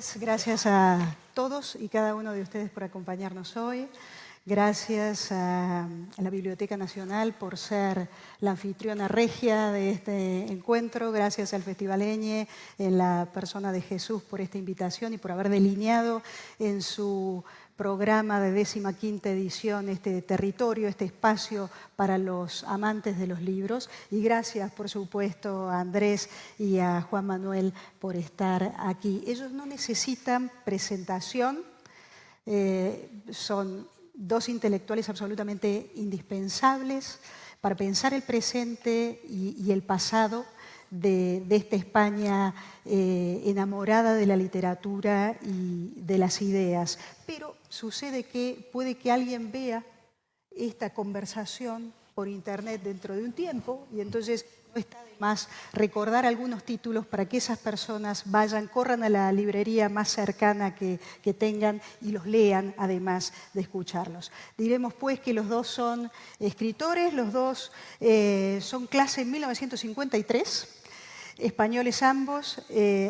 noches, gracias a todos y cada uno de ustedes por acompañarnos hoy. Gracias a la Biblioteca Nacional por ser la anfitriona regia de este encuentro. Gracias al Festival Eñe, en la persona de Jesús, por esta invitación y por haber delineado en su programa de 15ª edición este territorio, este espacio para los amantes de los libros. Y gracias, por supuesto, a Andrés y a Juan Manuel por estar aquí. Ellos no necesitan presentación, son dos intelectuales absolutamente indispensables para pensar el presente y el pasado de esta España enamorada de la literatura y de las ideas. Pero sucede que puede que alguien vea esta conversación por internet dentro de un tiempo y entonces no está de más recordar algunos títulos para que esas personas vayan, corran a la librería más cercana que tengan y los lean, además de escucharlos. Diremos pues que los dos son escritores, los dos son clase en 1953, españoles ambos,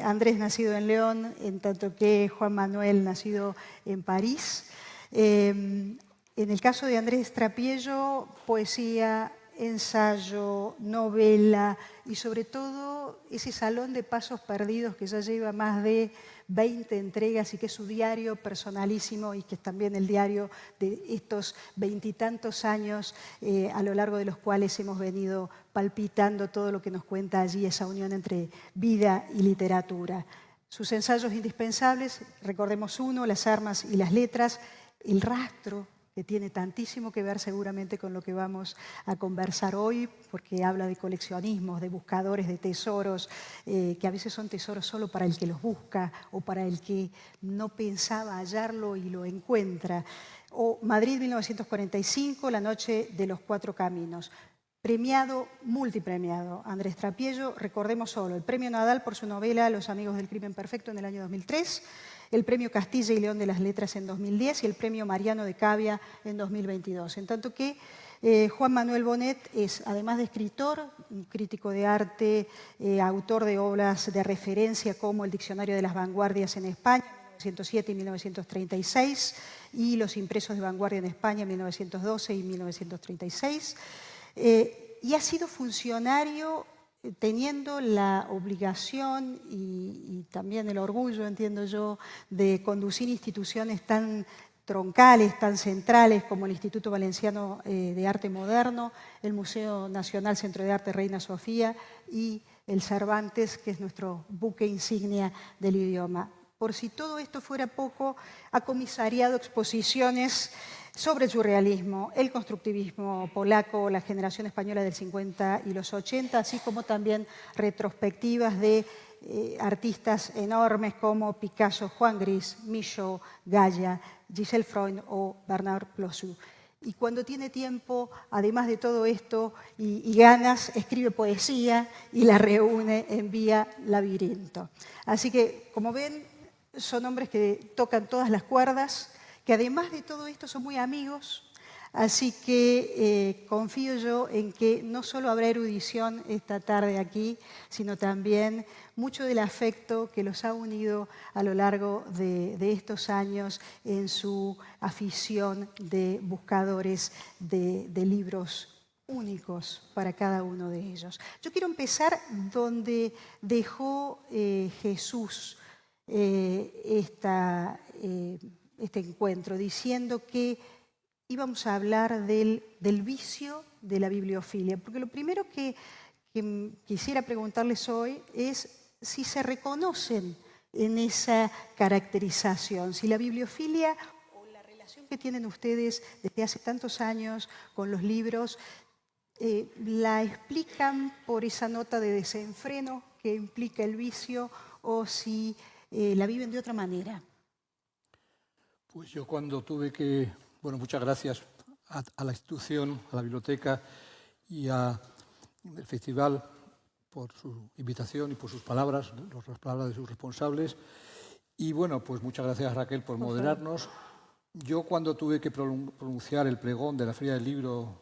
Andrés nacido en León, en tanto que Juan Manuel nacido en París. En el caso de Andrés Trapiello, poesía, ensayo, novela y sobre todo ese salón de pasos perdidos que ya lleva más de 20 entregas y que es su diario personalísimo y que es también el diario de estos 20 y tantos años a lo largo de los cuales hemos venido palpitando todo lo que nos cuenta allí, esa unión entre vida y literatura. Sus ensayos indispensables, recordemos uno, Las armas y las letras, El rastro, que tiene tantísimo que ver seguramente con lo que vamos a conversar hoy, porque habla de coleccionismos, de buscadores de tesoros, que a veces son tesoros solo para el que los busca o para el que no pensaba hallarlo y lo encuentra. O Madrid 1945, La noche de los cuatro caminos. Premiado, multipremiado, Andrés Trapiello, recordemos solo el Premio Nadal por su novela Los amigos del crimen perfecto en el año 2003, el Premio Castilla y León de las Letras en 2010 y el Premio Mariano de Cavia en 2022. En tanto que Juan Manuel Bonet es, además de escritor, un crítico de arte, autor de obras de referencia como el Diccionario de las Vanguardias en España, 1907 y 1936, y Los impresos de vanguardia en España, 1912 y 1936. Y ha sido funcionario teniendo la obligación y también el orgullo, entiendo yo, de conducir instituciones tan troncales, tan centrales como el Instituto Valenciano de Arte Moderno, el Museo Nacional Centro de Arte Reina Sofía y el Cervantes, que es nuestro buque insignia del idioma. Por si todo esto fuera poco, ha comisariado exposiciones sobre el surrealismo, el constructivismo polaco, la generación española del 50 y los 80, así como también retrospectivas de artistas enormes como Picasso, Juan Gris, Michaud, Goya, Giselle Freund o Bernard Plossou. Y cuando tiene tiempo, además de todo esto y ganas, escribe poesía y la reúne en Vía Labirinto. Así que, como ven, son hombres que tocan todas las cuerdas, que además de todo esto son muy amigos, así que confío yo en que no solo habrá erudición esta tarde aquí, sino también mucho del afecto que los ha unido a lo largo de estos años en su afición de buscadores de libros únicos para cada uno de ellos. Yo quiero empezar donde dejó Jesús este encuentro, diciendo que íbamos a hablar del vicio de la bibliofilia. Porque lo primero que quisiera preguntarles hoy es si se reconocen en esa caracterización, si la bibliofilia o la relación que tienen ustedes desde hace tantos años con los libros la explican por esa nota de desenfreno que implica el vicio o si la viven de otra manera. Pues yo cuando tuve que... Bueno, muchas gracias a la institución, a la biblioteca y al festival por su invitación y por sus palabras, las palabras de sus responsables. Y bueno, pues muchas gracias Raquel por moderarnos. Yo cuando tuve que pronunciar el pregón de la Feria del Libro,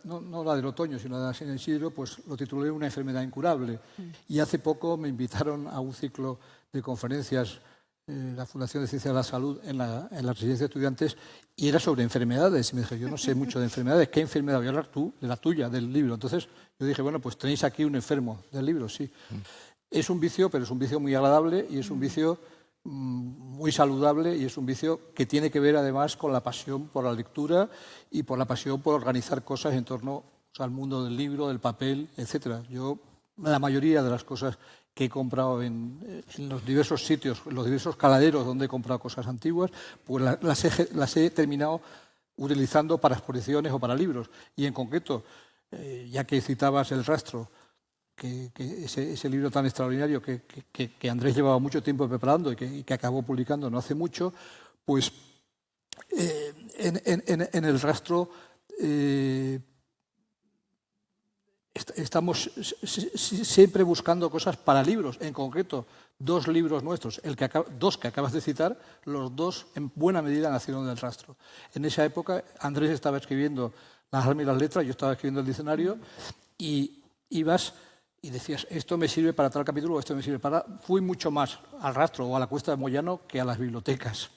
no la del otoño, sino la de San Isidro, pues lo titulé Una enfermedad incurable. Y hace poco me invitaron a un ciclo de conferencias la Fundación de Ciencia de la Salud en la residencia de estudiantes y era sobre enfermedades. Y me dije, yo no sé mucho de enfermedades, ¿qué enfermedad? Voy a hablar tú, de la tuya, del libro. Entonces yo dije, bueno, pues tenéis aquí un enfermo del libro, sí. Es un vicio, pero es un vicio muy agradable y es un vicio muy saludable y es un vicio que tiene que ver además con la pasión por la lectura y por la pasión por organizar cosas en torno al mundo del libro, del papel, etcétera. Yo, la mayoría de las cosas que he comprado en los diversos sitios, en los diversos caladeros donde he comprado cosas antiguas, pues las he terminado utilizando para exposiciones o para libros. Y en concreto, ya que citabas El rastro, que ese libro tan extraordinario que Andrés llevaba mucho tiempo preparando y que acabó publicando no hace mucho, pues en El rastro estamos siempre buscando cosas para libros, en concreto 2 libros nuestros, dos que acabas de citar, los 2 en buena medida nacieron del rastro. En esa época Andrés estaba escribiendo Las almas y las letras, yo estaba escribiendo el diccionario y ibas y decías, esto me sirve para tal capítulo, esto me sirve para... Fui mucho más al rastro o a la Cuesta de Moyano que a las bibliotecas,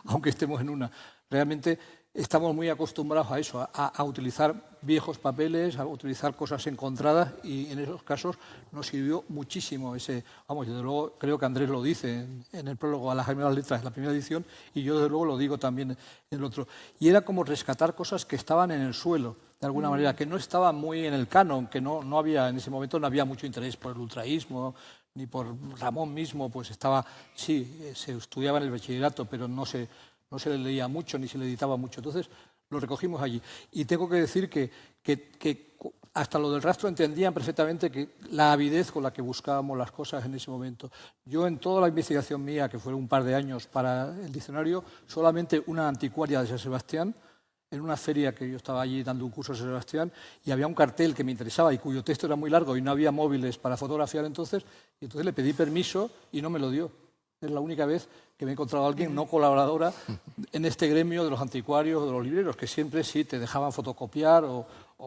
aunque estemos en una. Realmente estamos muy acostumbrados a eso, a utilizar viejos papeles, a utilizar cosas encontradas y en esos casos nos sirvió muchísimo ese... Vamos, yo desde luego creo que Andrés lo dice en el prólogo a las gemelas letras, en la primera edición, y yo desde luego lo digo también en el otro. Y era como rescatar cosas que estaban en el suelo, de alguna manera, que no estaban muy en el canon, que no había, en ese momento no había mucho interés por el ultraísmo, ni por Ramón mismo, pues estaba, sí, se estudiaba en el bachillerato, pero no se le leía mucho ni se le editaba mucho. Entonces lo recogimos allí. Y tengo que decir que hasta lo del rastro entendían perfectamente que la avidez con la que buscábamos las cosas en ese momento. Yo en toda la investigación mía, que fueron un par de años para el diccionario, solamente una anticuaria de San Sebastián, en una feria que yo estaba allí dando un curso en San Sebastián y había un cartel que me interesaba y cuyo texto era muy largo y no había móviles para fotografiar entonces, y entonces le pedí permiso y no me lo dio. Es la única vez que me he encontrado a alguien no colaboradora en este gremio de los anticuarios o de los libreros, que siempre sí te dejaban fotocopiar o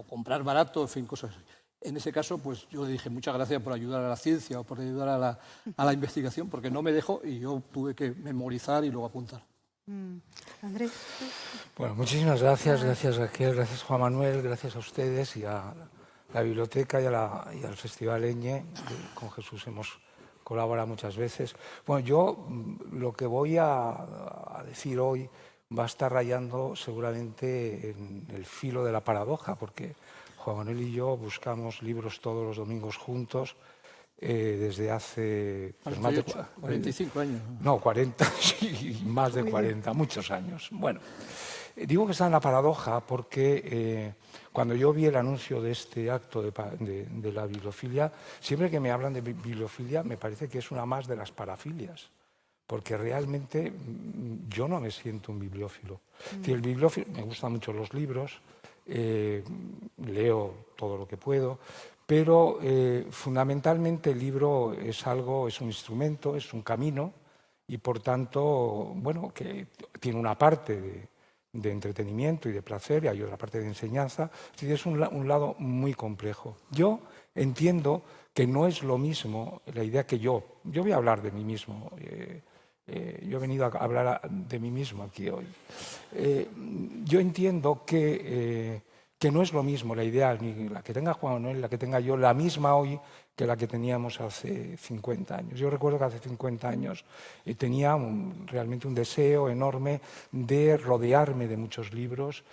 comprar barato, en fin, cosas así. En ese caso, pues yo le dije muchas gracias por ayudar a la ciencia o por ayudar a la investigación, porque no me dejó y yo tuve que memorizar y luego apuntar. Andrés. Bueno, muchísimas gracias, gracias Raquel, gracias Juan Manuel, gracias a ustedes y a la biblioteca y al Festival Eñe, con Jesús hemos colaborado muchas veces. Bueno, yo lo que voy a decir hoy va a estar rayando seguramente en el filo de la paradoja, porque Juan Manuel y yo buscamos libros todos los domingos juntos, desde hace... Pues más de 45 años. No, 40, sí, más de 40, muchos años. Bueno, digo que está en la paradoja porque cuando yo vi el anuncio de este acto de la bibliofilia, siempre que me hablan de bibliofilia me parece que es una más de las parafilias, porque realmente yo no me siento un bibliófilo. El bibliófilo, me gustan mucho los libros, leo todo lo que puedo, pero fundamentalmente el libro es un instrumento, es un camino y por tanto, bueno, que tiene una parte de entretenimiento y de placer y hay otra parte de enseñanza, es un lado muy complejo. Yo entiendo que no es lo mismo la idea que yo voy a hablar de mí mismo, yo he venido a hablar de mí mismo aquí hoy. Yo entiendo que no es lo mismo la idea, ni la que tenga Juan Manuel, la que tenga yo, la misma hoy que la que teníamos hace 50 años. Yo recuerdo que hace 50 años tenía realmente un deseo enorme de rodearme de muchos libros,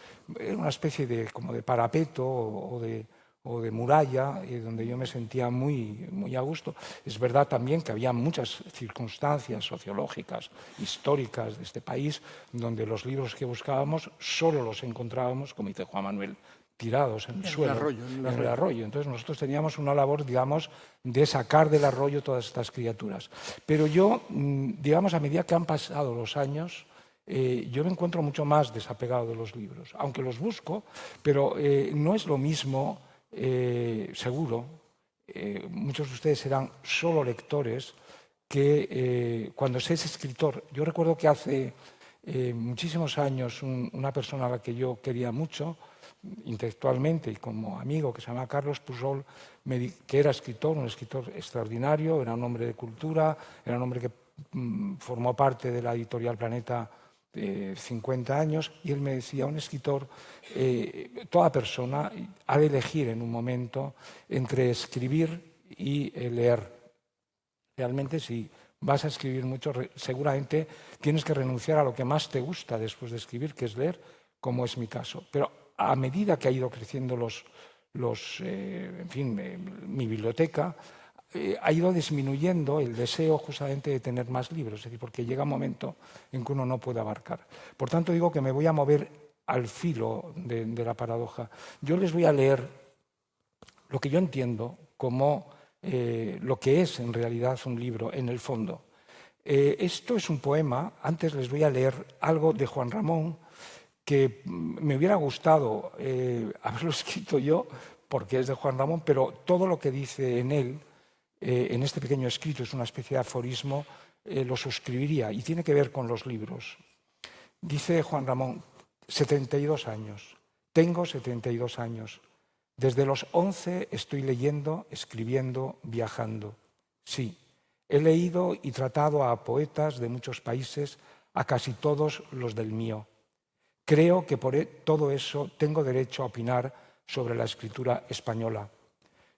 era una especie de, como de parapeto o de muralla, donde yo me sentía muy a gusto. Es verdad también que había muchas circunstancias sociológicas, históricas de este país, donde los libros que buscábamos solo los encontrábamos, como dice Juan Manuel, tirados en el suelo, en el arroyo. Entonces nosotros teníamos una labor, digamos, de sacar del arroyo todas estas criaturas. Pero yo, digamos, a medida que han pasado los años, yo me encuentro mucho más desapegado de los libros, aunque los busco, pero no es lo mismo, seguro, muchos de ustedes serán solo lectores, que cuando se es escritor. Yo recuerdo que hace muchísimos años una persona a la que yo quería mucho, intelectualmente y como amigo, que se llama Carlos Pujol, que era escritor, un escritor extraordinario, era un hombre de cultura, era un hombre que formó parte de la editorial Planeta 50 años, y él me decía, un escritor, toda persona ha de elegir en un momento entre escribir y leer. Realmente, si vas a escribir mucho, seguramente tienes que renunciar a lo que más te gusta después de escribir, que es leer, como es mi caso. Pero a medida que ha ido creciendo mi biblioteca, ha ido disminuyendo el deseo justamente de tener más libros, es decir, porque llega un momento en que uno no puede abarcar. Por tanto, digo que me voy a mover al filo de la paradoja. Yo les voy a leer lo que yo entiendo como lo que es en realidad un libro, en el fondo. Esto es un poema. Antes les voy a leer algo de Juan Ramón, que me hubiera gustado haberlo escrito yo, porque es de Juan Ramón, pero todo lo que dice en él, en este pequeño escrito, es una especie de aforismo, lo suscribiría, y tiene que ver con los libros. Dice Juan Ramón, 72 años, tengo 72 años. Desde los 11 estoy leyendo, escribiendo, viajando. Sí, he leído y tratado a poetas de muchos países, a casi todos los del mío. Creo que por todo eso tengo derecho a opinar sobre la escritura española.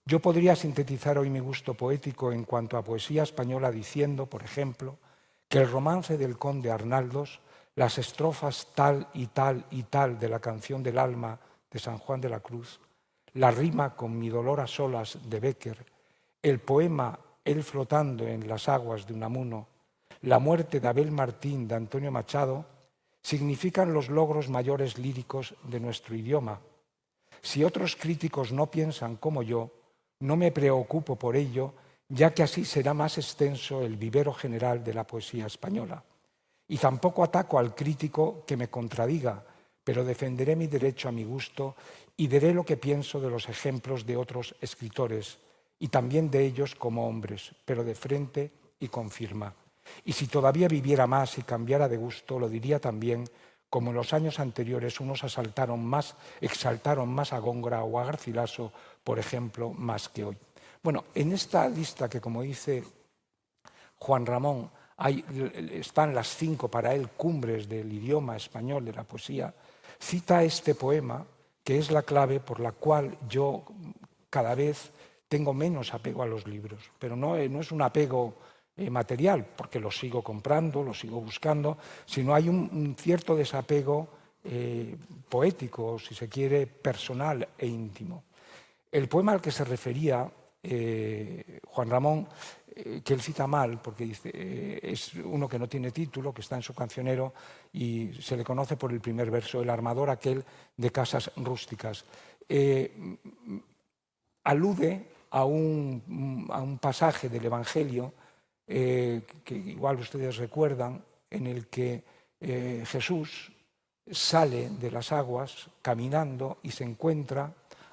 Yo podría sintetizar hoy mi gusto poético en cuanto a poesía española diciendo, por ejemplo, que el romance del conde Arnaldos, las estrofas tal y tal y tal de la canción del alma de San Juan de la Cruz, la rima con mi dolor a solas de Bécquer, el poema Él flotando en las aguas de Unamuno, la muerte de Abel Martín de Antonio Machado, significan los logros mayores líricos de nuestro idioma. Si otros críticos no piensan como yo, no me preocupo por ello, ya que así será más extenso el vivero general de la poesía española. Y tampoco ataco al crítico que me contradiga, pero defenderé mi derecho a mi gusto y diré lo que pienso de los ejemplos de otros escritores, y también de ellos como hombres, pero de frente y con firma. Y si todavía viviera más y cambiara de gusto, lo diría también, como en los años anteriores unos exaltaron más a Góngora o a Garcilaso, por ejemplo, más que hoy. Bueno, en esta lista que, como dice Juan Ramón, están las 5 para él cumbres del idioma español, de la poesía, cita este poema, que es la clave por la cual yo cada vez tengo menos apego a los libros, pero no es un apego material, porque los sigo comprando, los sigo buscando, sino hay un cierto desapego poético, si se quiere, personal e íntimo. El poema al que se refería Juan Ramón, que él cita mal, porque dice, es uno que no tiene título, que está en su cancionero, y se le conoce por el primer verso, el armador aquel de casas rústicas. Alude a un pasaje del Evangelio que igual ustedes recuerdan, en el que Jesús sale de las aguas caminando y se encuentra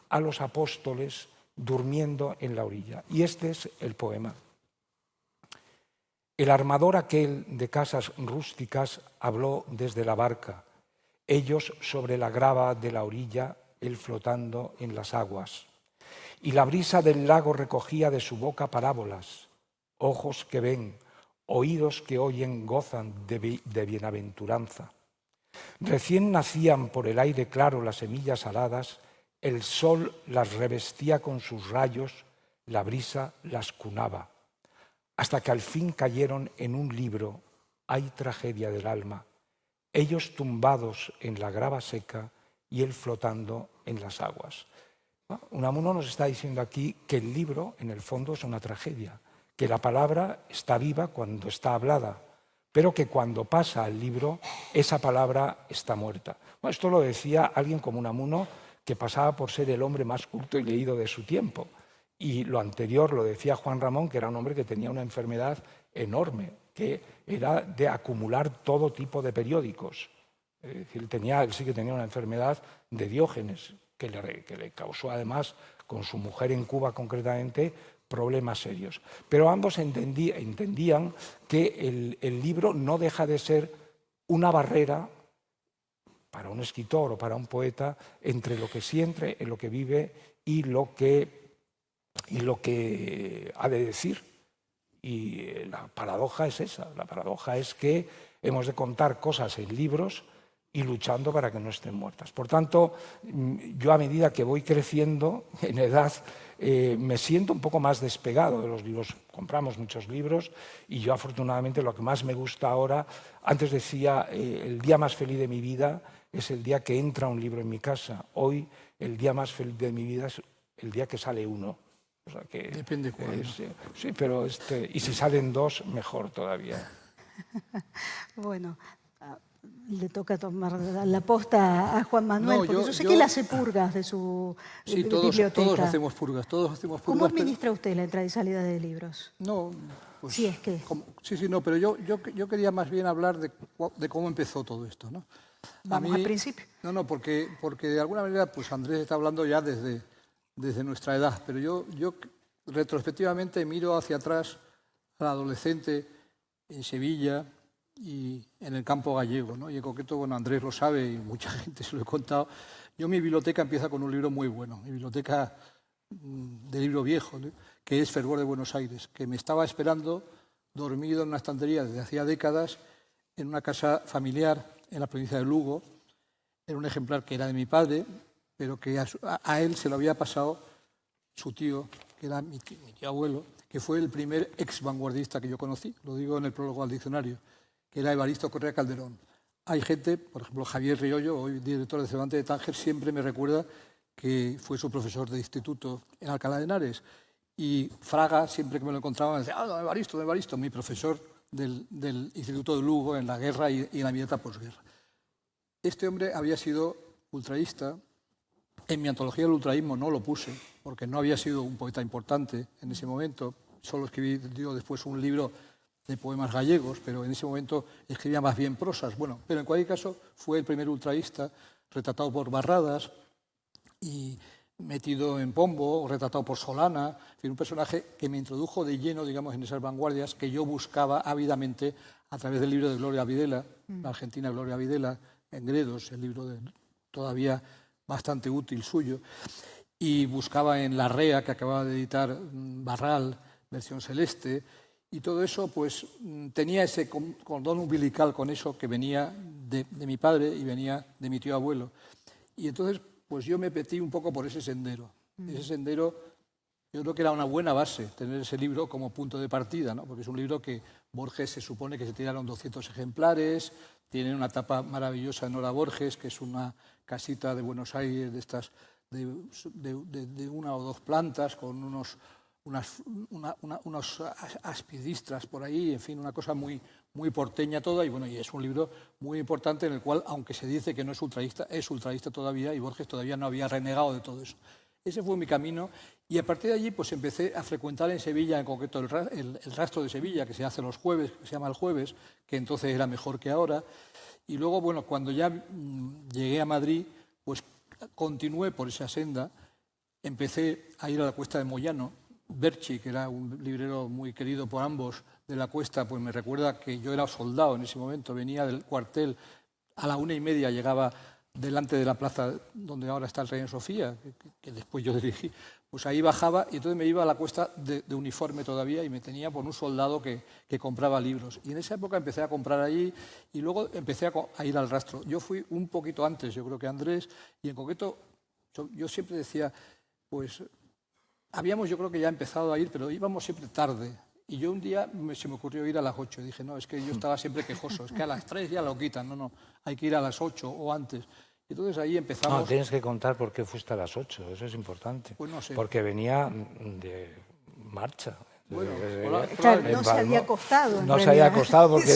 a los apóstoles durmiendo en la orilla. Y este es el poema. El armador aquel de casas rústicas habló desde la barca, ellos sobre la grava de la orilla, él flotando en las aguas. Y la brisa del lago recogía de su boca parábolas, ojos que ven, oídos que oyen, gozan de bienaventuranza. Recién nacían por el aire claro las semillas aladas, el sol las revestía con sus rayos, la brisa las cunaba, hasta que al fin cayeron en un libro, hay tragedia del alma, ellos tumbados en la grava seca y él flotando en las aguas. Unamuno nos está diciendo aquí que el libro, en el fondo, es una tragedia, que la palabra está viva cuando está hablada, pero que cuando pasa al libro, esa palabra está muerta. Bueno, esto lo decía alguien como Unamuno, que pasaba por ser el hombre más culto y leído de su tiempo. Y lo anterior lo decía Juan Ramón, que era un hombre que tenía una enfermedad enorme, que era de acumular todo tipo de periódicos. Es decir, él sí que tenía una enfermedad de Diógenes, que le causó además, con su mujer en Cuba concretamente, problemas serios. Pero ambos entendían que el libro no deja de ser una barrera para un escritor o para un poeta entre lo que siente, en lo que vive y lo que ha de decir. Y la paradoja es esa, la paradoja es que hemos de contar cosas en libros y luchando para que no estén muertas. Por tanto, yo a medida que voy creciendo en edad, me siento un poco más despegado de los libros. Compramos muchos libros y yo afortunadamente lo que más me gusta ahora, antes decía, el día más feliz de mi vida es el día que entra un libro en mi casa. Hoy el día más feliz de mi vida es el día que sale uno. O sea que, depende cuándo. Sí, pero y si salen dos, mejor todavía. Bueno, le toca tomar la posta a Juan Manuel, No, porque yo sé que él hace purgas de su Sí, biblioteca. todos hacemos purgas, todos hacemos purgas. ¿Cómo administra usted la entrada y salida de libros? No, pues... Sí, es que... Sí, no, pero yo quería más bien hablar de cómo empezó todo esto, ¿no? Vamos al principio. No, porque de alguna manera, pues Andrés está hablando ya desde nuestra edad, pero yo retrospectivamente miro hacia atrás al adolescente en Sevilla y en el campo gallego, ¿no? Y en concreto, bueno, Andrés lo sabe y mucha gente se lo he contado. Mi biblioteca empieza con un libro muy bueno, mi biblioteca de libro viejo, ¿no? Que es Fervor de Buenos Aires, que me estaba esperando dormido en una estantería desde hacía décadas en una casa familiar en la provincia de Lugo. Era un ejemplar que era de mi padre, pero que a él se lo había pasado su tío, que era mi tío abuelo, que fue el primer ex vanguardista que yo conocí, lo digo en el prólogo al diccionario, que era Evaristo Correa Calderón. Hay gente, por ejemplo, Javier Riollo, hoy director de Cervantes de Tánger, siempre me recuerda que fue su profesor de instituto en Alcalá de Henares. Y Fraga, siempre que me lo encontraba, me decía, don Evaristo, mi profesor del Instituto de Lugo en la guerra y en la inmediata posguerra. Este hombre había sido ultraísta. En mi antología del ultraísmo no lo puse, porque no había sido un poeta importante en ese momento. Solo escribí después un libro de poemas gallegos, pero en ese momento escribía más bien prosas. Bueno, pero en cualquier caso fue el primer ultraísta, retratado por Barradas y metido en Pombo, retratado por Solana, en fin, un personaje que me introdujo de lleno, digamos, en esas vanguardias que yo buscaba ávidamente a través del libro de Gloria Videla, la argentina Gloria Videla, en Gredos, el libro todavía bastante útil suyo, y buscaba en La Rea, que acababa de editar Barral, versión celeste, y todo eso pues tenía ese cordón umbilical con eso que venía de mi padre y venía de mi tío abuelo. Y entonces pues yo me metí un poco por ese sendero. Ese sendero yo creo que era una buena base, tener ese libro como punto de partida, ¿no? Porque es un libro que Borges se supone que se tiraron 200 ejemplares, tiene una tapa maravillosa de Nora Borges, que es una casita de Buenos Aires de estas de una o dos plantas con unos aspidistras por ahí, en fin, una cosa muy porteña toda, y bueno, y es un libro muy importante en el cual, aunque se dice que no es ultraísta todavía, y Borges todavía no había renegado de todo eso. Ese fue mi camino, y a partir de allí pues empecé a frecuentar en Sevilla, en concreto el Rastro de Sevilla, que se hace los jueves, que se llama El Jueves, que entonces era mejor que ahora, y luego, bueno, cuando ya llegué a Madrid, pues continué por esa senda, empecé a ir a la Cuesta de Moyano. Berchi, que era un librero muy querido por ambos de la Cuesta, pues me recuerda que yo era soldado en ese momento, venía del cuartel, a la 1:30 llegaba delante de la plaza donde ahora está el Reina Sofía, que después yo dirigí, pues ahí bajaba y entonces me iba a la Cuesta de uniforme todavía y me tenía por un soldado que compraba libros. Y en esa época empecé a comprar allí y luego empecé a ir al Rastro. Yo fui un poquito antes, yo creo que Andrés, y en concreto yo siempre decía, pues habíamos yo creo que ya empezado a ir, pero íbamos siempre tarde. Y yo un día se me ocurrió ir a las 8. Dije, no, es que yo estaba siempre quejoso, es que a las 3 ya lo quitan, no, hay que ir a las 8 o antes. Y entonces ahí empezamos... No, tienes que contar por qué fuiste a las 8, eso es importante. Pues no sé. Porque venía de marcha. Bueno, claro, no se había acostado. No se había acostado porque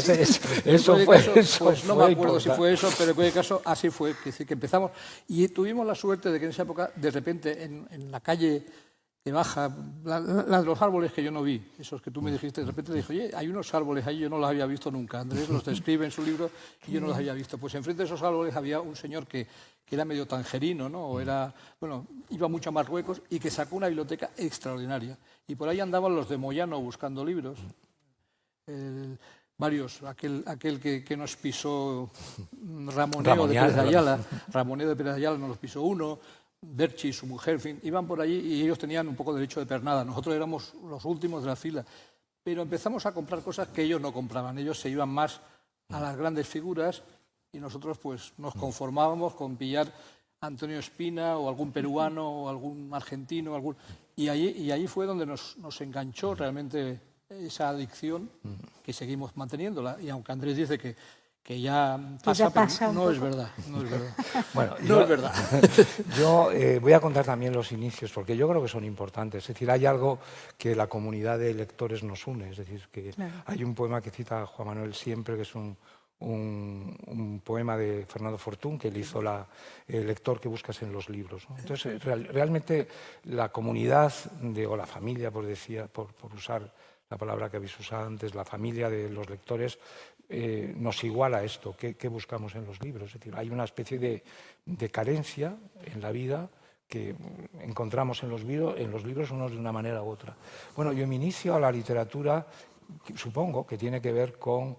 eso fue... Pues no me acuerdo si fue eso, pero en cualquier caso así fue, que empezamos. Y tuvimos la suerte de que en esa época, de repente, en la calle que baja, los árboles que yo no vi, esos que tú me dijiste, de repente dije, oye, hay unos árboles ahí, yo no los había visto nunca. Andrés los describe en su libro y yo no los había visto. Pues enfrente de esos árboles había un señor que era medio tangerino, ¿no? O era, bueno, iba mucho a Marruecos y que sacó una biblioteca extraordinaria. Y por ahí andaban los de Moyano buscando libros. Varios, aquel que nos pisó Ramoneo de Pérez de Ayala, Ramoneo de Pérez de Ayala nos los pisó uno, Berchi y su mujer, en fin, iban por allí y ellos tenían un poco de derecho de pernada. Nosotros éramos los últimos de la fila. pero empezamos a comprar cosas que ellos no compraban. Ellos se iban más a las grandes figuras y nosotros pues nos conformábamos con pillar a Antonio Espina o algún peruano o algún argentino. Y ahí fue donde nos enganchó realmente esa adicción que seguimos manteniéndola. Y aunque Andrés dice que ya pasa, pero no es verdad. No es verdad. Bueno, no es verdad. Yo voy a contar también los inicios, porque yo creo que son importantes. Es decir, hay algo que la comunidad de lectores nos une. Es decir, que hay un poema que cita Juan Manuel siempre, que es un poema de Fernando Fortún, que le hizo el lector que buscas en los libros, ¿no? Entonces, realmente la comunidad o la familia, por usar la palabra que habéis usado antes, la familia de los lectores, nos iguala esto, ¿qué buscamos en los libros? Es decir, hay una especie de carencia en la vida que encontramos en los libros unos de una manera u otra. Bueno, yo mi inicio a la literatura, supongo que tiene que ver con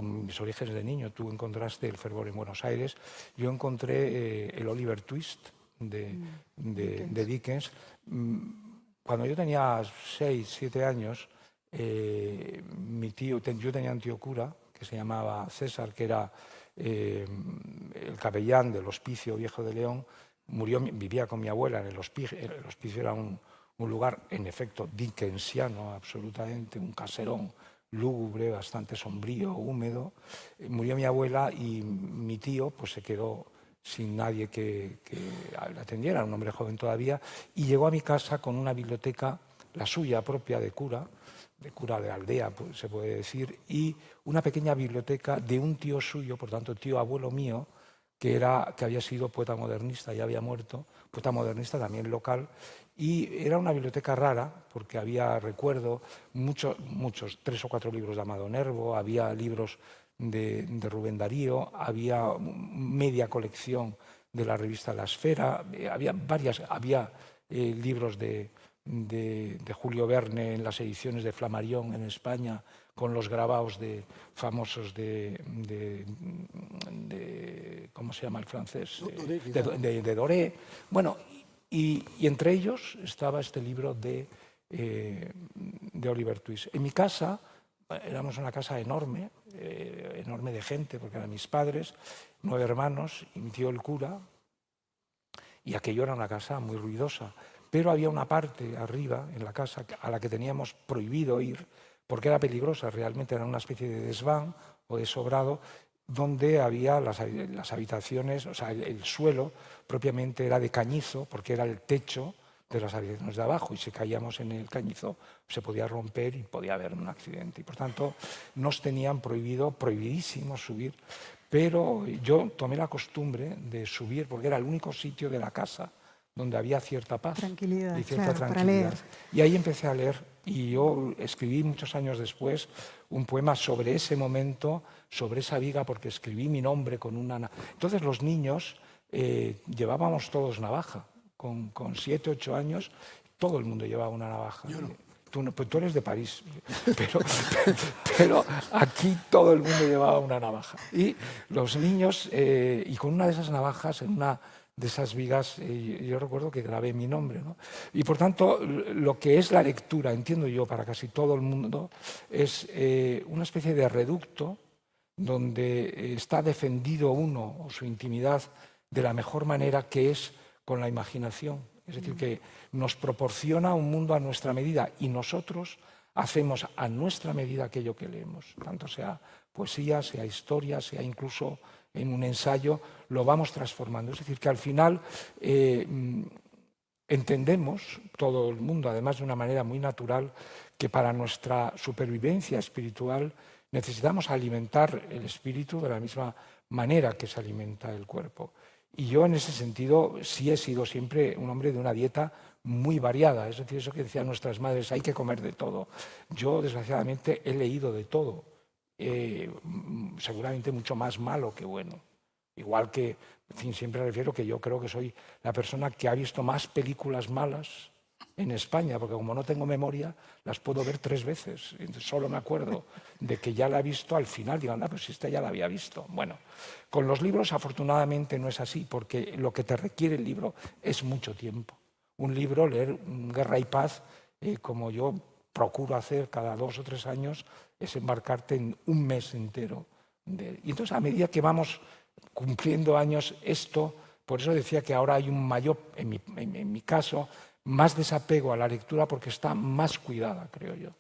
mis orígenes de niño. Tú encontraste el fervor en Buenos Aires, yo encontré el Oliver Twist de Dickens. Cuando yo tenía 6, 7 años, yo tenía un tío cura que se llamaba César, que era el capellán del Hospicio Viejo de León. Vivía con mi abuela en el hospicio. El hospicio era un lugar, en efecto, dickensiano, absolutamente, un caserón lúgubre, bastante sombrío, húmedo. Murió mi abuela y mi tío pues se quedó sin nadie que le atendiera, era un hombre joven todavía, y llegó a mi casa con una biblioteca, la suya propia de cura de aldea, pues, se puede decir, y una pequeña biblioteca de un tío suyo, por tanto, tío abuelo mío, que había sido poeta modernista, ya había muerto, poeta modernista también local, y era una biblioteca rara, porque había, recuerdo, muchos, 3 o 4 libros de Amado Nervo, había libros de Rubén Darío, había media colección de la revista La Esfera, había libros de Julio Verne en las ediciones de Flammarion en España, con los grabados famosos de ¿cómo se llama el francés? De Doré. Bueno, y entre ellos estaba este libro de Oliver Twist. En mi casa, éramos una casa enorme de gente, porque eran mis padres, 9 hermanos, y mi tío el cura, y aquello era una casa muy ruidosa. Pero había una parte arriba en la casa a la que teníamos prohibido ir, porque era peligrosa, realmente era una especie de desván o de sobrado, donde había las habitaciones, o sea, el suelo propiamente era de cañizo, porque era el techo de las habitaciones de abajo, y si caíamos en el cañizo se podía romper y podía haber un accidente. Y por tanto nos tenían prohibidísimo subir, pero yo tomé la costumbre de subir, porque era el único sitio de la casa donde había cierta paz y cierta tranquilidad. Y ahí empecé a leer, y yo escribí muchos años después un poema sobre ese momento, sobre esa viga, porque escribí mi nombre con una... Entonces los niños llevábamos todos navaja, con 7, 8 años, todo el mundo llevaba una navaja. Yo no. Tú eres de París, pero aquí todo el mundo llevaba una navaja. Y los niños, y con una de esas navajas, en una de esas vigas, yo recuerdo que grabé mi nombre, ¿no? Y por tanto, lo que es la lectura, entiendo yo, para casi todo el mundo, es una especie de reducto donde está defendido uno o su intimidad de la mejor manera, que es con la imaginación. Es decir, que nos proporciona un mundo a nuestra medida y nosotros hacemos a nuestra medida aquello que leemos, tanto sea poesía, sea historia, sea incluso en un ensayo, lo vamos transformando. Es decir, que al final entendemos, todo el mundo, además de una manera muy natural, que para nuestra supervivencia espiritual necesitamos alimentar el espíritu de la misma manera que se alimenta el cuerpo. Y yo en ese sentido sí he sido siempre un hombre de una dieta muy variada, es decir, eso que decían nuestras madres, hay que comer de todo. Yo desgraciadamente he leído de todo, seguramente mucho más malo que bueno. Igual que, en fin, siempre refiero que yo creo que soy la persona que ha visto más películas malas en España, porque como no tengo memoria, las puedo ver 3 veces. Entonces, solo me acuerdo de que ya la he visto al final. Digo, anda, pues si esta ya la había visto. Bueno, con los libros afortunadamente no es así, porque lo que te requiere el libro es mucho tiempo. Un libro, leer Guerra y Paz, como yo procuro hacer cada 2 o 3 años es embarcarte en un mes entero. Y entonces, a medida que vamos cumpliendo años, esto, por eso decía que ahora hay un mayor, en mi caso, más desapego a la lectura porque está más cuidada, creo yo.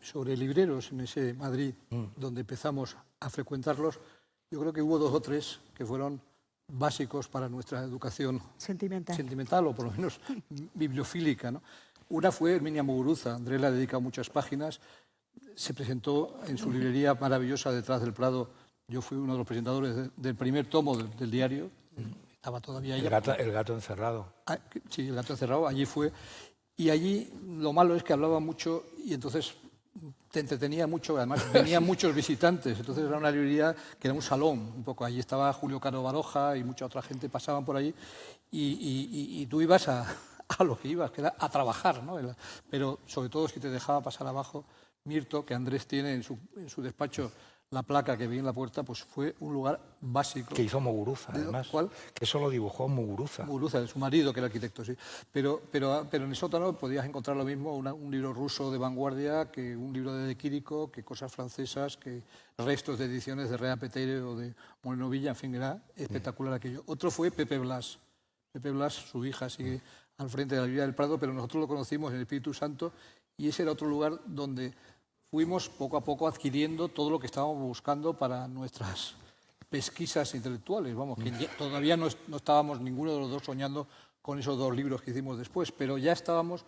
Sobre libreros en ese Madrid, donde empezamos a frecuentarlos, yo creo que hubo 2 o 3 que fueron básicos para nuestra educación sentimental o por lo menos bibliofílica, ¿no? Una fue Herminia Muguruza. Andrés le ha dedicado muchas páginas. Se presentó en su librería maravillosa detrás del Prado. Yo fui uno de los presentadores del primer tomo del diario. Estaba todavía El gato encerrado. Sí, el gato encerrado, allí fue. Y allí lo malo es que hablaba mucho y entonces te entretenía mucho, además venían muchos visitantes, entonces era una librería que era un salón, un poco. Allí estaba Julio Caro Baroja y mucha otra gente pasaban por allí y tú ibas a lo que ibas, que era a trabajar, ¿no? Pero sobre todo si te dejaba pasar abajo, Mirto, que Andrés tiene en su despacho la placa que vi en la puerta, pues fue un lugar básico. Que hizo Muguruza, además. ¿Cuál? Que eso lo dibujó Muguruza. Muguruza, su marido, que era arquitecto, sí. Pero en el sótano podías encontrar lo mismo, un libro ruso de vanguardia, que un libro de Quirico, que cosas francesas, que restos de ediciones de Rea Peteire o de Moreno Villa, en fin, era espectacular aquello. Otro fue Pepe Blas. Pepe Blas, su hija, sigue al frente de la Librería del Prado, pero nosotros lo conocimos en el Espíritu Santo y ese era otro lugar donde fuimos poco a poco adquiriendo todo lo que estábamos buscando para nuestras pesquisas intelectuales. Vamos, que todavía no estábamos ninguno de los dos soñando con esos 2 libros que hicimos después, pero ya estábamos,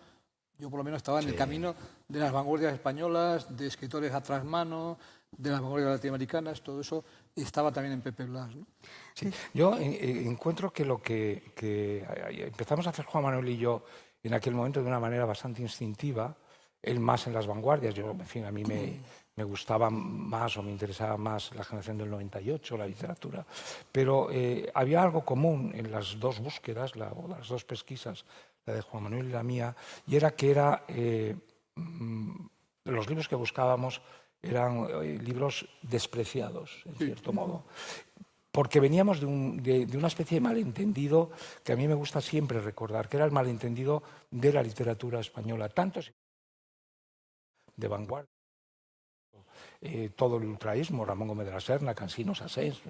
yo por lo menos estaba en el camino de las vanguardias españolas, de escritores a trasmano, de las vanguardias latinoamericanas, todo eso estaba también en Pepe Blas, ¿no? Sí. Yo encuentro que lo que empezamos a hacer Juan Manuel y yo en aquel momento de una manera bastante instintiva, él más en las vanguardias, yo, en fin, a mí me gustaba más o me interesaba más la generación del 98, la literatura, pero había algo común en las 2 búsquedas, o las 2 pesquisas, la de Juan Manuel y la mía, y era que los libros que buscábamos eran libros despreciados, en cierto modo. Porque veníamos de una especie de malentendido que a mí me gusta siempre recordar, que era el malentendido de la literatura española, tanto de vanguardia, todo el ultraísmo, Ramón Gómez de la Serna, Cansinos, Asens,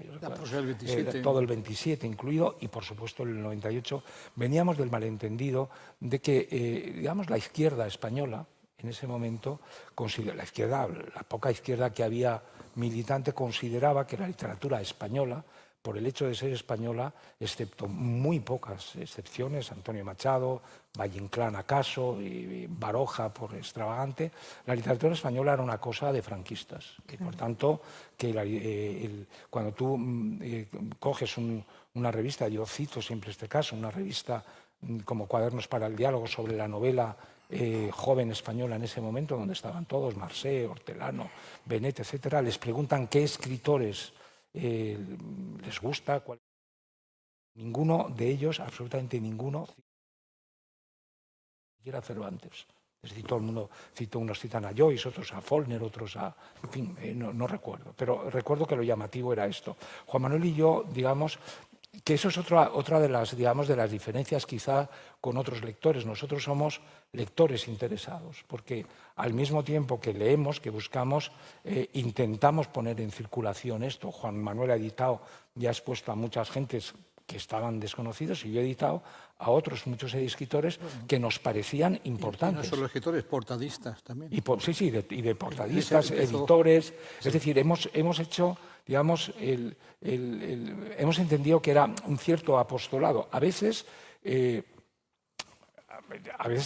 todo el 27 incluido, y por supuesto el 98, veníamos del malentendido de que, digamos, la izquierda española, en ese momento, la poca izquierda que había militante, consideraba que la literatura española, por el hecho de ser española, excepto muy pocas excepciones, Antonio Machado, Valle Inclán acaso, y Baroja por extravagante, la literatura española era una cosa de franquistas. Y por tanto, que cuando tú coges una revista, yo cito siempre este caso, una revista como Cuadernos para el Diálogo sobre la novela joven española en ese momento, donde estaban todos, Marcé, Hortelano, Benet, etcétera, les preguntan qué escritores les gusta. Ninguno de ellos, absolutamente ninguno, siquiera Cervantes. Es decir, todo el mundo unos citan a Joyce, otros a Faulkner, otros a... En fin, no recuerdo, pero recuerdo que lo llamativo era esto. Juan Manuel y yo, digamos, que eso es otra de las, digamos, de las diferencias quizá con otros lectores. Nosotros somos lectores interesados, porque al mismo tiempo que leemos, que buscamos, intentamos poner en circulación esto. Juan Manuel ha editado, ya ha expuesto a muchas gentes que estaban desconocidos, y yo he editado a otros muchos escritores que nos parecían importantes. Y no solo escritores, portadistas también. Sí, de portadistas, editores. Es decir, hemos hecho, digamos, hemos entendido que era un cierto apostolado. A veces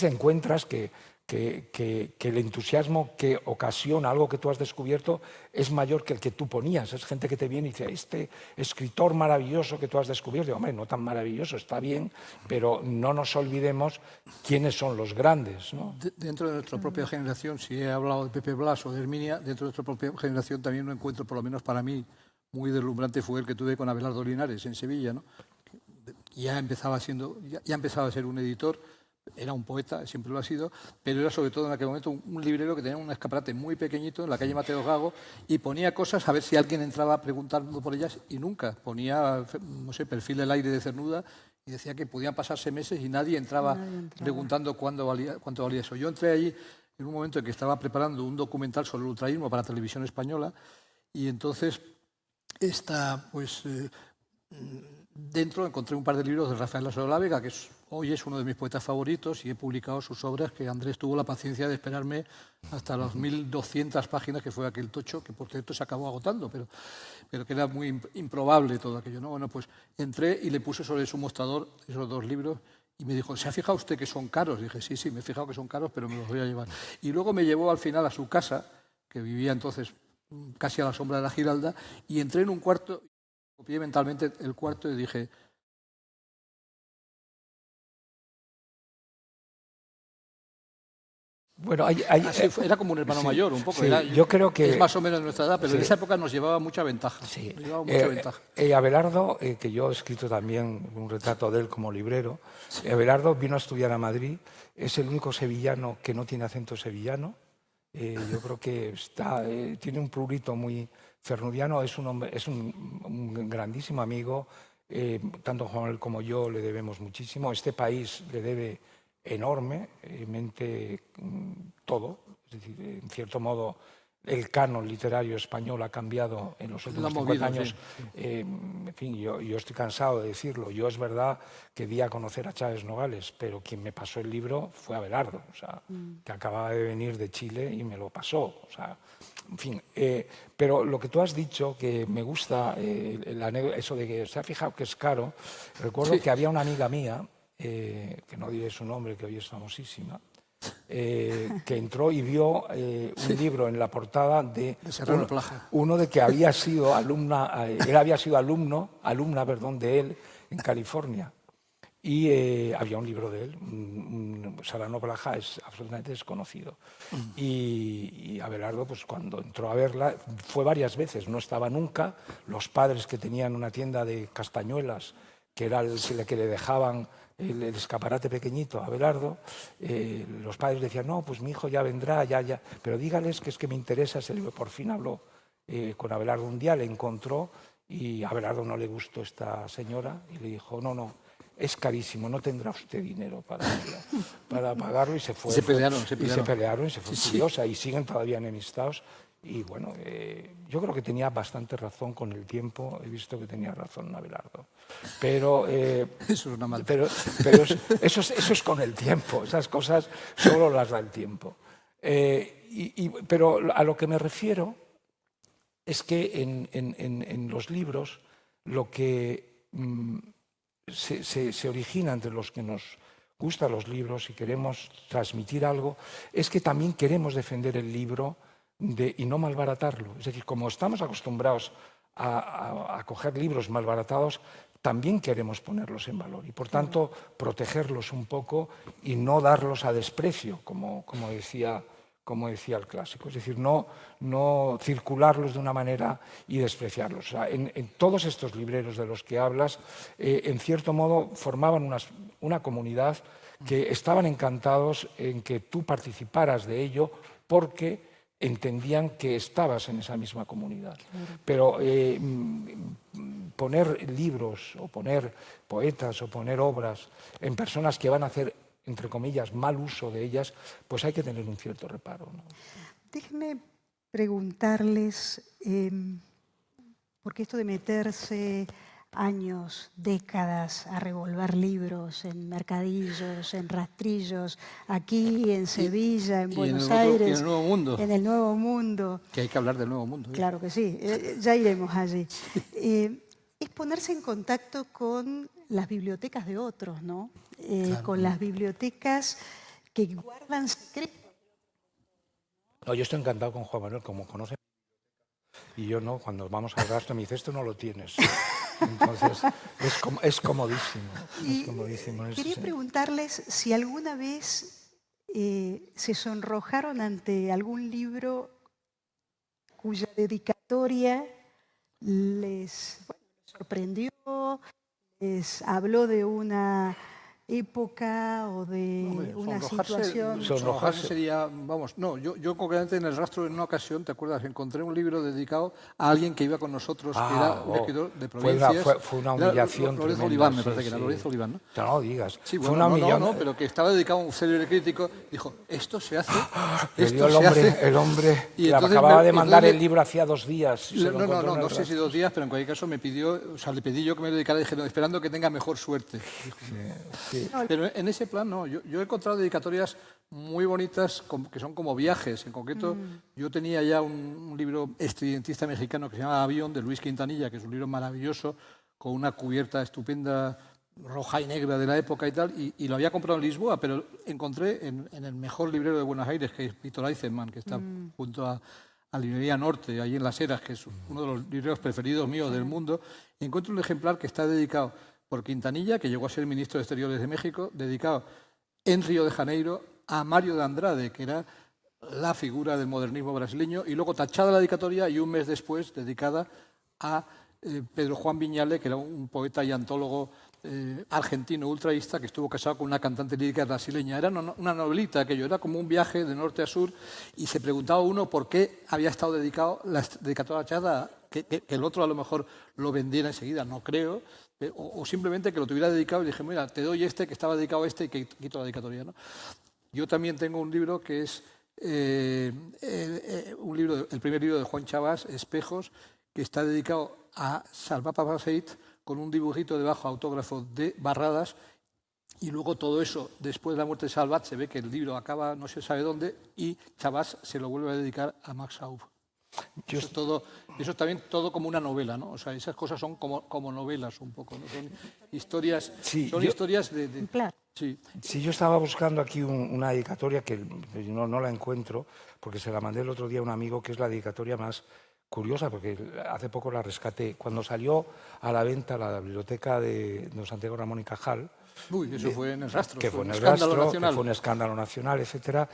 encuentras que el entusiasmo que ocasiona algo que tú has descubierto es mayor que el que tú ponías. Es gente que te viene y dice, este escritor maravilloso que tú has descubierto. Y, hombre, no tan maravilloso, está bien, pero no nos olvidemos quiénes son los grandes, ¿no? Dentro de nuestra propia generación, si he hablado de Pepe Blas o de Herminia, dentro de nuestra propia generación también un encuentro, por lo menos para mí, muy deslumbrante fue el que tuve con Abelardo Linares en Sevilla, ¿no? Ya empezaba a ser un editor. Era un poeta, siempre lo ha sido, pero era sobre todo en aquel momento un librero que tenía un escaparate muy pequeñito en la calle Mateo Gago y ponía cosas a ver si alguien entraba preguntando por ellas y nunca. Ponía, no sé, Perfil del aire de Cernuda y decía que podían pasarse meses y nadie entraba preguntando cuánto valía eso. Yo entré allí en un momento en que estaba preparando un documental sobre el ultraísmo para Televisión Española, y entonces dentro encontré un par de libros de Rafael Lasolo de la Vega, que hoy es uno de mis poetas favoritos, y he publicado sus obras, que Andrés tuvo la paciencia de esperarme hasta las 1200 páginas que fue aquel tocho, que por cierto se acabó agotando, pero que era muy improbable todo aquello, ¿no? Bueno, pues entré y le puse sobre su mostrador esos 2 libros y me dijo, ¿se ha fijado usted que son caros? Dije, sí, me he fijado que son caros, pero me los voy a llevar. Y luego me llevó al final a su casa, que vivía entonces casi a la sombra de la Giralda, y entré en un cuarto, copié mentalmente el cuarto y dije... Bueno, era como un hermano mayor, un poco. Sí, yo creo que... Es más o menos nuestra edad, pero sí, en esa época nos llevaba mucha ventaja. Sí. Nos llevaba mucha ventaja. Abelardo, que yo he escrito también un retrato de él como librero, Abelardo vino a estudiar a Madrid, es el único sevillano que no tiene acento sevillano. Yo creo que tiene un prurito muy cernudiano, es un grandísimo amigo, tanto Juan Manuel como yo le debemos muchísimo. Este país le debe enormemente todo, es decir, en cierto modo el canon literario español ha cambiado en los últimos 50 años. Sí. En fin, yo estoy cansado de decirlo. Yo es verdad que di a conocer a Chávez Nogales, pero quien me pasó el libro fue Abelardo, o sea, que acababa de venir de Chile y me lo pasó. O sea, en fin, pero lo que tú has dicho, que me gusta, eso de que se ha fijado que es caro, recuerdo que había una amiga mía, que no diré su nombre, que hoy es famosísima, que entró y vio un libro en la portada de Serrano Plaja. uno de que había sido alumna, él había sido alumna, de él en California. Y había un libro de él, Serrano Plaja es absolutamente desconocido. Y Abelardo, pues cuando entró a verla, fue varias veces, no estaba nunca. Los padres que tenían una tienda de castañuelas, que era el que le dejaban el escaparate pequeñito a Abelardo, los padres decían, no, pues mi hijo ya vendrá, ya, pero dígales que es que me interesa ese libro. Por fin habló con Abelardo un día, le encontró y a Abelardo no le gustó esta señora y le dijo, no, es carísimo, no tendrá usted dinero para pagarlo, y se fue. Se pelearon. Y se fue furiosa y siguen todavía enemistados. Y bueno, yo creo que tenía bastante razón con el tiempo, he visto que tenía razón Abelardo. Pero, Eso es una maldad. pero eso es con el tiempo, esas cosas solo las da el tiempo. Pero a lo que me refiero es que en los libros lo que se origina entre los que nos gustan los libros y queremos transmitir algo es que también queremos defender el libro y no malbaratarlo. Es decir, como estamos acostumbrados a coger libros malbaratados, también queremos ponerlos en valor y, por tanto, protegerlos un poco y no darlos a desprecio, como decía el clásico. Es decir, no circularlos de una manera y despreciarlos. O sea, en todos estos libreros de los que hablas, en cierto modo, formaban una comunidad que estaban encantados en que tú participaras de ello porque entendían que estabas en esa misma comunidad. Pero poner libros o poner poetas o poner obras en personas que van a hacer, entre comillas, mal uso de ellas, pues hay que tener un cierto reparo, ¿no? Déjenme preguntarles, porque esto de meterse años, décadas a revolver libros en mercadillos, en rastrillos, aquí en Sevilla, en Buenos Aires, y en el Nuevo Mundo. En el Nuevo Mundo. Que hay que hablar del Nuevo Mundo. Claro que sí, ya iremos allí. Es ponerse en contacto con las bibliotecas de otros, ¿no? Claro. Con las bibliotecas que guardan secretos. No, yo estoy encantado con Juan Manuel, como conoce. Y yo no, cuando vamos al rastro me dice, esto no lo tienes. Entonces, es comodísimo. Quería preguntarles si alguna vez se sonrojaron ante algún libro cuya dedicatoria les sorprendió, les habló de una época o de una situación? Sonrojarse sería, vamos, no, yo concretamente en El rastro en una ocasión, ¿te acuerdas? Encontré un libro dedicado a alguien que iba con nosotros, que era un escritor de provincias. Fue una humillación Lorenzo Oliván, me parece que era Lorenzo Oliván, ¿no? No lo digas. Sí, fue bueno, una humillación. no, pero que estaba dedicado a un célebre crítico, dijo, esto se hace, Le dio esto se hace. el hombre Y le entonces acababa de mandar el libro hacía 2 días. No sé si 2 días, pero en cualquier caso me pidió, o sea, le pedí yo que me lo dedicara, dije, no, esperando que tenga mejor suerte. Sí. Pero en ese plan no, yo he encontrado dedicatorias muy bonitas que son como viajes. En concreto, yo tenía ya un libro estridentista mexicano que se llama Avión, de Luis Quintanilla, que es un libro maravilloso, con una cubierta estupenda, roja y negra de la época y tal, y lo había comprado en Lisboa, pero encontré en el mejor librero de Buenos Aires, que es Víctor Eisenman, que está junto a Librería Norte, allí en Las Heras, que es uno de los libreros preferidos míos del mundo, encuentro un ejemplar que está dedicado por Quintanilla, que llegó a ser ministro de Exteriores de México, dedicado en Río de Janeiro a Mario de Andrade, que era la figura del modernismo brasileño, y luego tachada la dedicatoria y un mes después dedicada a Pedro Juan Viñale, que era un poeta y antólogo argentino ultraísta que estuvo casado con una cantante lírica brasileña. Era una novelita aquello, era como un viaje de norte a sur, y se preguntaba uno por qué había estado dedicado la dedicatoria tachada, que el otro a lo mejor lo vendiera enseguida, no creo, o simplemente que lo tuviera dedicado y dije, mira, te doy este que estaba dedicado a este y que quito la dedicatoria, ¿no? Yo también tengo un libro que es un libro, el primer libro de Juan Chabas, Espejos, que está dedicado a Salvat Papasseit, con un dibujito debajo, autógrafo de Barradas, y luego todo eso, después de la muerte de Salvat, se ve que el libro acaba no se sabe dónde, y Chabas se lo vuelve a dedicar a Max Aub. Eso es también todo como una novela, ¿no? O sea, esas cosas son como novelas un poco, ¿no? Son historias, historias de Claro. Sí. Sí, yo estaba buscando aquí una dedicatoria que no la encuentro, porque se la mandé el otro día a un amigo, que es la dedicatoria más curiosa, porque hace poco la rescaté. Cuando salió a la venta la biblioteca de don Santiago Ramón y Cajal, Uy, eso fue en el rastro. Que fue en el rastro, que fue un escándalo nacional, etc.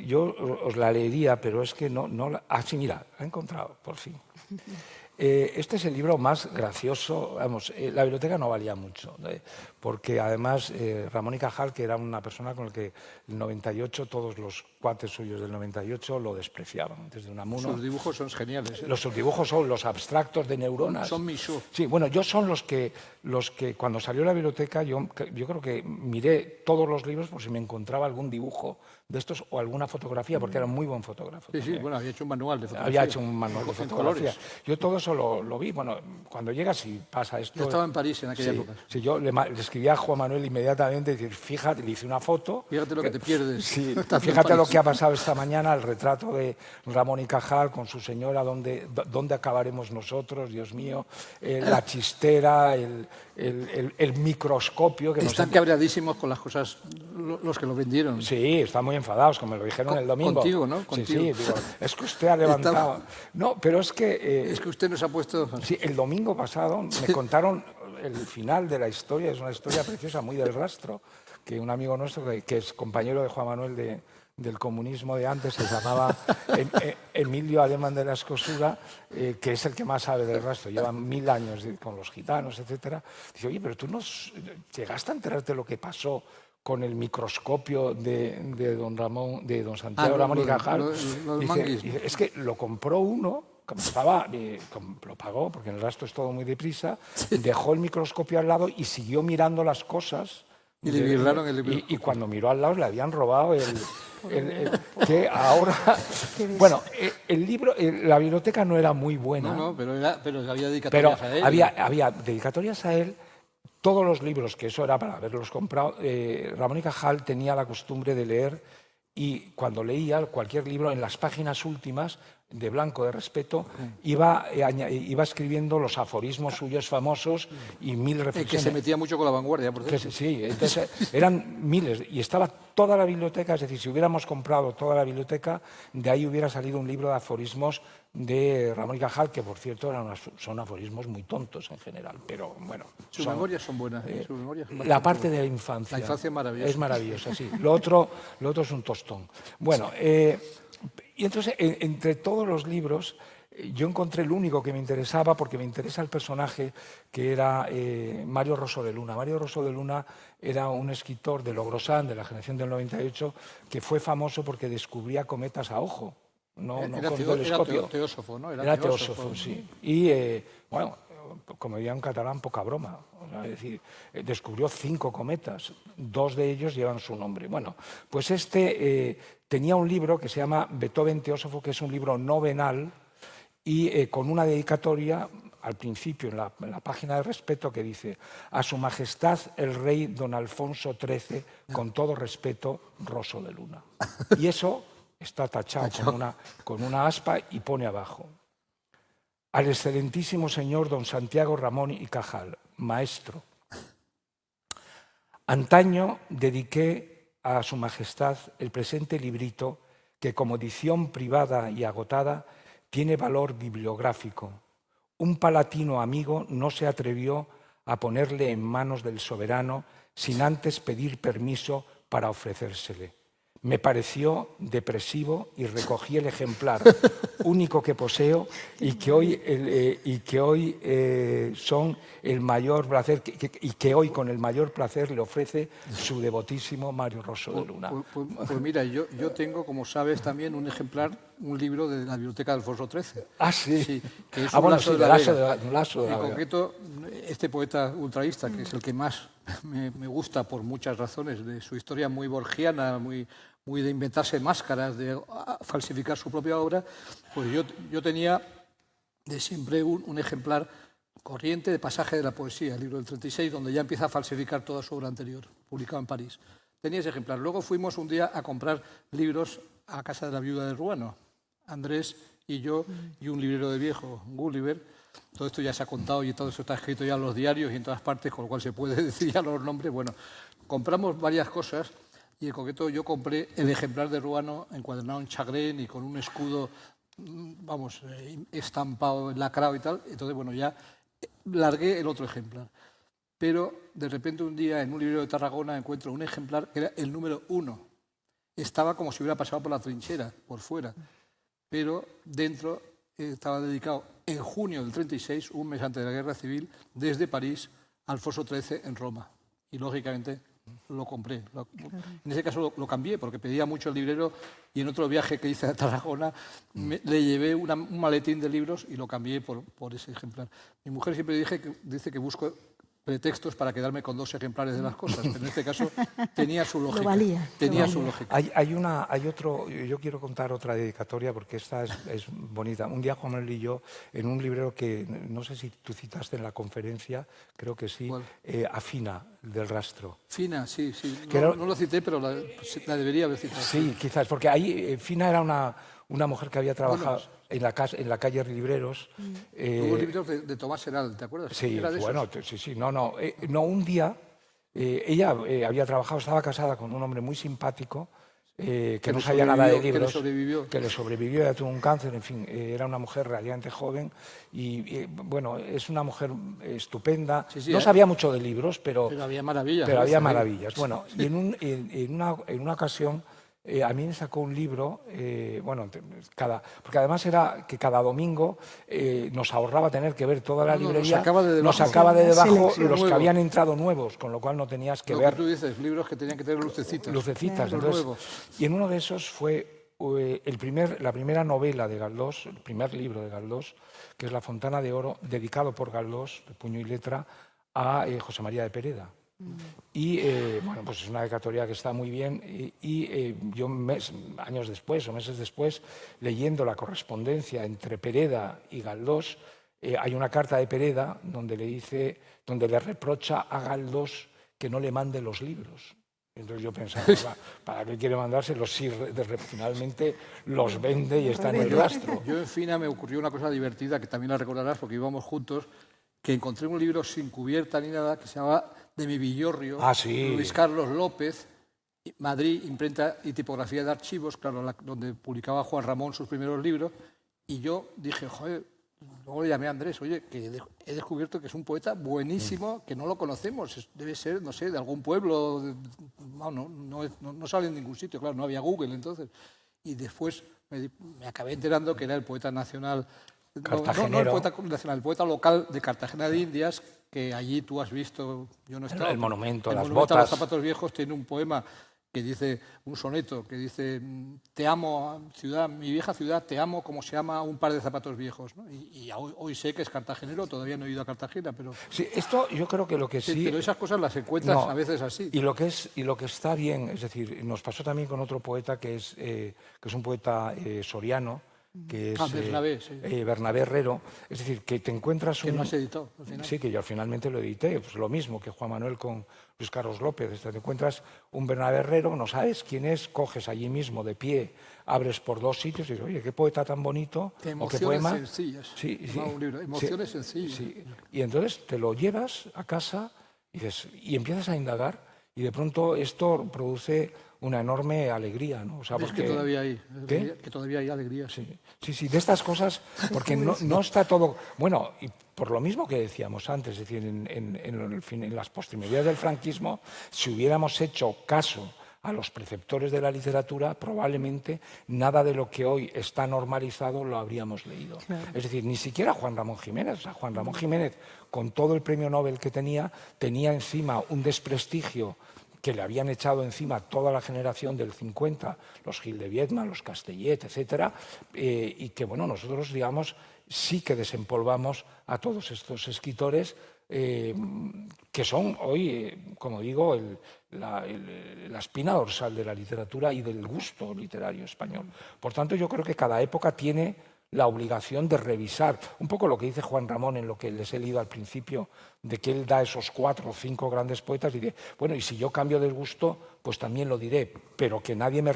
Yo os la leería, pero es que no sí, mira, la he encontrado, por fin. Este es el libro más gracioso. Vamos, la biblioteca no valía mucho, porque además Ramón y Cajal, que era una persona con la que el 98, todos los cuates suyos del 98 lo despreciaban. Desde Unamuno. Sus dibujos son geniales. Sus dibujos son los abstractos de neuronas. Son Michaud. Sí, bueno, yo son los que cuando salió la biblioteca, yo creo que miré todos los libros por si me encontraba algún dibujo de estos o alguna fotografía, porque era un muy buen fotógrafo. Sí, bueno, había hecho un manual de fotografía. Había hecho un manual de fotografía. Yo todo eso lo vi. Bueno, cuando llegas y pasa esto... Yo estaba en París en aquella época. Sí, yo le escribí a Juan Manuel inmediatamente, decir, fíjate, le hice una foto... Fíjate lo que te pierdes. Sí, fíjate lo que ha pasado esta mañana, el retrato de Ramón y Cajal con su señora, ¿dónde acabaremos nosotros, Dios mío? La chistera, el microscopio... Que están cabreadísimos con las cosas los que lo vendieron. Sí, están muy enfadados, como me lo dijeron el domingo. Contigo, ¿no? Contigo. Sí, digo, es que usted ha levantado... No, pero es que... es que usted nos ha puesto... Sí, el domingo pasado me contaron el final de la historia, es una historia preciosa, muy del rastro, que un amigo nuestro, que es compañero de Juan Manuel del comunismo de antes, se llamaba Emilio Alemán de la Escosura, que es el que más sabe del rastro, lleva 1000 años con los gitanos, etc. Dice, oye, pero tú no llegaste a enterarte de lo que pasó con el microscopio de don Santiago Ramón y Cajal. Dice, es que lo compró uno, lo pagó, porque en el rastro es todo muy deprisa, dejó el microscopio al lado y siguió mirando las cosas. Y le virlaron el libro. Y cuando miró al lado le habían robado que ahora... Bueno, el libro, la biblioteca no era muy buena. No, pero había dedicatorias a él. Había dedicatorias a él. Todos los libros, que eso era para haberlos comprado, Ramón y Cajal tenía la costumbre de leer, y cuando leía cualquier libro, en las páginas últimas, de blanco de respeto, iba escribiendo los aforismos suyos famosos y 1000 reflexiones. Que se metía mucho con la vanguardia, por cierto. Sí, entonces eran miles, y estaba toda la biblioteca, es decir, si hubiéramos comprado toda la biblioteca, de ahí hubiera salido un libro de aforismos de Ramón y Cajal, que por cierto son aforismos muy tontos en general, pero bueno. Sus memorias son buenas. Sus memorias son la parte de la infancia. La infancia es maravillosa. Es maravillosa, sí. Lo otro es un tostón. Bueno, y entonces, entre todos los libros, yo encontré el único que me interesaba porque me interesa el personaje que era Mario Rosso de Luna. Mario Rosso de Luna era un escritor de Logrosán, de la generación del 98, que fue famoso porque descubría cometas a ojo, no con telescopio. Era teósofo, ¿no? Era teósofo, sí. Y, bueno, como diría un catalán, poca broma. O sea, es decir, descubrió 5 cometas, 2 de ellos llevan su nombre. Bueno, pues tenía un libro que se llama Beethoven Teósofo, que es un libro novenal, y con una dedicatoria al principio, en la página de respeto, que dice: a su majestad el rey don Alfonso XIII, con todo respeto, Rosso de Luna. Y eso está tachado con una aspa y pone abajo: al excelentísimo señor don Santiago Ramón y Cajal, maestro. Antaño dediqué a su majestad el presente librito que, como edición privada y agotada, tiene valor bibliográfico. Un palatino amigo no se atrevió a ponerle en manos del soberano sin antes pedir permiso para ofrecérsele. Me pareció depresivo y recogí el ejemplar único que poseo y que hoy son el mayor placer y que hoy con el mayor placer le ofrece su devotísimo Mario Rosso de Luna. Pues mira, yo tengo, como sabes, también un ejemplar, un libro de la biblioteca de Alfonso XIII. Ah, sí. Sí, que es bueno, Lasso sí, de la Vega. Lasso de la En Vega. concreto, este poeta ultraísta, que es el que más me gusta por muchas razones, de su historia muy borgiana, muy de inventarse máscaras, de falsificar su propia obra, pues yo tenía de siempre un ejemplar corriente de Pasaje de la Poesía, el libro del 36, donde ya empieza a falsificar toda su obra anterior, publicado en París. Tenía ese ejemplar. Luego fuimos un día a comprar libros a casa de la viuda de Ruano, Andrés y yo, y un librero de viejo, Gulliver. Todo esto ya se ha contado y todo eso está escrito ya en los diarios y en todas partes, con lo cual se puede decir ya los nombres. Bueno, compramos varias cosas. Y en concreto yo compré el ejemplar de Ruano encuadernado en chagrén y con un escudo, vamos, estampado, lacrado y tal. Entonces, bueno, ya largué el otro ejemplar. Pero de repente un día en un librero de Tarragona encuentro un ejemplar que era el número 1. Estaba como si hubiera pasado por la trinchera, por fuera. Pero dentro estaba dedicado en junio del 36, un mes antes de la Guerra Civil, desde París a Alfonso XIII en Roma. Y lógicamente lo compré. En ese caso lo cambié porque pedía mucho el librero y en otro viaje que hice a Tarragona le llevé un maletín de libros y lo cambié por ese ejemplar. Mi mujer siempre dice que busco pretextos para quedarme con 2 ejemplares de las cosas, pero en este caso tenía su lógica. Tenía su lógica. Yo quiero contar otra dedicatoria porque esta es bonita. Un día Juan Manuel y yo, en un librero que no sé si tú citaste en la conferencia, creo que sí, a Fina, del Rastro. Fina, sí. No lo cité, pero la debería haber citado. Sí, quizás, porque ahí Fina era una mujer que había trabajado en la calle Libreros. Hubo libros de Tomás Heral, ¿te acuerdas? Sí, bueno, sí. No, un día ella había trabajado, estaba casada con un hombre muy simpático que no sabía nada de libros. Que le sobrevivió, ya tuvo un cáncer, en fin, era una mujer relativamente joven y bueno, es una mujer estupenda. Sí, no sabía mucho de libros, pero había maravillas. Pero había maravillas. Bueno, y en una ocasión a mí me sacó un libro, porque además era que cada domingo nos ahorraba tener que ver toda la librería, nos sacaba de debajo los que habían entrado nuevos, con lo cual no tenías que ver. Que tú dices, libros que tenían que tener lucecitas. Lucecitas, entonces, y en uno de esos fue la primera novela de Galdós, el primer libro de Galdós, que es La Fontana de Oro, dedicado por Galdós, de puño y letra, a José María de Pereda. Y bueno, pues es una dedicatoria que está muy bien y yo años después o meses después, leyendo la correspondencia entre Pereda y Galdós, hay una carta de Pereda donde le reprocha a Galdós que no le mande los libros. Entonces yo pensaba, ¿para qué quiere mandárselos si finalmente los vende y está en el Rastro? Yo en Fina me ocurrió una cosa divertida que también la recordarás porque íbamos juntos, que encontré un libro sin cubierta ni nada que se llamaba De mi Villorrio, Luis Carlos López, Madrid, imprenta y tipografía de archivos, claro, donde publicaba Juan Ramón sus primeros libros, y yo dije, joder, luego le llamé a Andrés, oye, que he descubierto que es un poeta buenísimo, que no lo conocemos, debe ser, no sé, de algún pueblo, no sale en ningún sitio, claro, no había Google entonces, y después me acabé enterando que era el poeta nacional No, el cartagenero. poeta nacional, el poeta local de Cartagena de Indias, que allí tú has visto, yo no he estado. El monumento, las monumento a los botas. zapatos viejos tiene un poema que dice, un soneto, que dice, te amo, ciudad, mi vieja ciudad, te amo como se ama un par de zapatos viejos, ¿no? Y hoy sé que es cartagenero, todavía no he ido a Cartagena, pero... Sí, esto yo creo que lo que sí... pero esas cosas las encuentras No, a veces así. Y lo que está bien, es decir, nos pasó también con otro poeta que es un poeta soriano, que es Bernabé, sí. Bernabé Herrero. Es decir, que te encuentras Que un... no has editado, al final. Sí, que yo finalmente lo edité, pues lo mismo que Juan Manuel con Luis Carlos López. Te encuentras un Bernabé Herrero, no sabes quién es, coges allí mismo de pie, abres por 2 sitios y dices, oye, qué poeta tan bonito, De o qué emociones poema. sencillas. Sí, sí, Un libro, emociones sí, sencillas. sí. Y entonces te lo llevas a casa y empiezas a indagar y de pronto esto produce una enorme alegría, ¿no? O sea, Es que todavía hay, ¿Qué? que todavía hay alegría. Sí, sí, de estas cosas, porque no está todo... Bueno, y por lo mismo que decíamos antes, es decir, en las postrimerías del franquismo, si hubiéramos hecho caso a los preceptores de la literatura, probablemente nada de lo que hoy está normalizado lo habríamos leído. Claro. Es decir, ni siquiera Juan Ramón Jiménez. O sea, Juan Ramón Jiménez, con todo el premio Nobel que tenía encima un desprestigio que le habían echado encima toda la generación del 50, los Gil de Viedma, los Castellet, etcétera, y que, bueno, nosotros, digamos, sí que desempolvamos a todos estos escritores que son hoy, como digo, la espina dorsal de la literatura y del gusto literario español. Por tanto, yo creo que cada época tiene la obligación de revisar, un poco lo que dice Juan Ramón en lo que les he leído al principio, de que él da esos 4 o 5 grandes poetas y dice, bueno, y si yo cambio de gusto, pues también lo diré, pero que nadie me...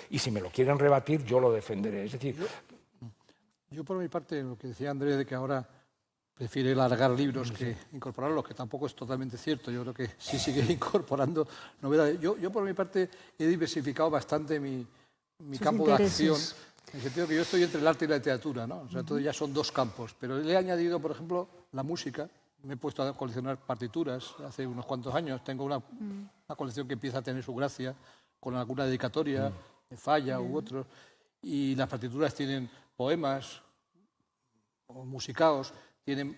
Y si me lo quieren rebatir, yo lo defenderé. Es decir... Yo por mi parte, lo que decía Andrés, de que ahora prefiere largar libros que incorporarlos, que tampoco es totalmente cierto. Yo creo que sí sigue incorporando novedades. Yo por mi parte he diversificado bastante mi campo de acción, en el sentido que yo estoy entre el arte y la literatura, ¿no? O sea, entonces ya son 2 campos. Pero le he añadido, por ejemplo, la música. Me he puesto a coleccionar partituras hace unos cuantos años. Tengo una colección que empieza a tener su gracia con alguna dedicatoria de Falla u otros. Y las partituras tienen poemas o musicados, tienen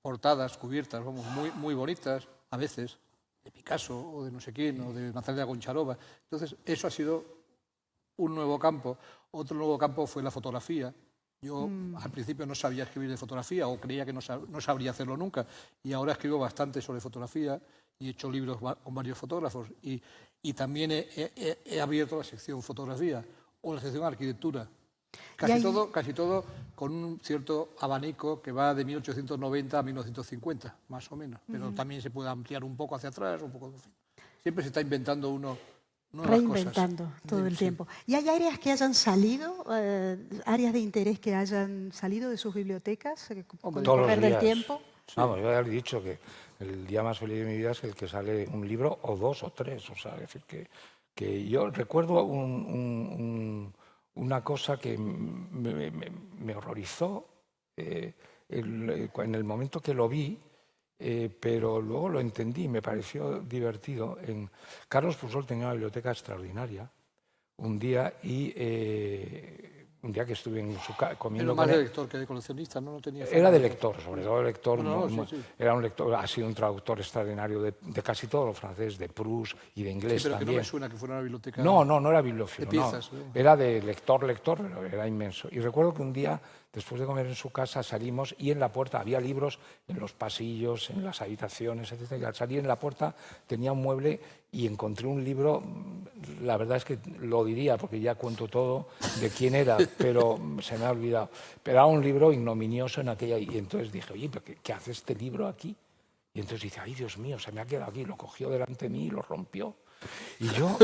portadas, cubiertas, vamos, muy bonitas, a veces, de Picasso o de no sé quién, o de Natalia Goncharova. Entonces, eso ha sido un nuevo campo. Otro nuevo campo fue la fotografía. Yo al principio no sabía escribir de fotografía o creía que no sabría hacerlo nunca, y ahora escribo bastante sobre fotografía y he hecho libros con varios fotógrafos. Y también he abierto la sección fotografía o la sección arquitectura. Casi todo con un cierto abanico que va de 1890 a 1950, más o menos. Pero también se puede ampliar un poco hacia atrás, un poco... Siempre se está inventando uno nuevas Reinventando cosas. todo el tiempo. ¿Y hay áreas que hayan salido, áreas de interés que hayan salido de sus bibliotecas con el Todos los correr del días. tiempo? Vamos, yo ya he dicho que el día más feliz de mi vida es el que sale un libro o 2 o 3. O sea, es decir, que yo recuerdo una cosa que me horrorizó en el momento que lo vi, pero luego lo entendí, me pareció divertido. Carlos Pujol tenía una biblioteca extraordinaria un día un día que estuve en su casa comiendo Pero más con de él. lector que de coleccionista, ¿no? Tenía Era de lector, sobre todo de lector. Sí. Era un lector, ha sido un traductor extraordinario de casi todo lo francés, de Proust y de inglés Sí, pero que no también. me suena que fuera una biblioteca... No era bibliófilo, de piezas, no. ¿no? Era de lector, pero era inmenso. Y recuerdo que un día, después de comer en su casa, salimos y en la puerta había libros en los pasillos, en las habitaciones, etc. Y al salir en la puerta tenía un mueble y encontré un libro, la verdad es que lo diría porque ya cuento todo de quién era, pero se me ha olvidado. Pero era un libro ignominioso en aquella... Y entonces dije, oye, ¿pero qué hace este libro aquí? Y entonces dice, ay, Dios mío, se me ha quedado aquí. Lo cogió delante de mí y lo rompió. Y yo,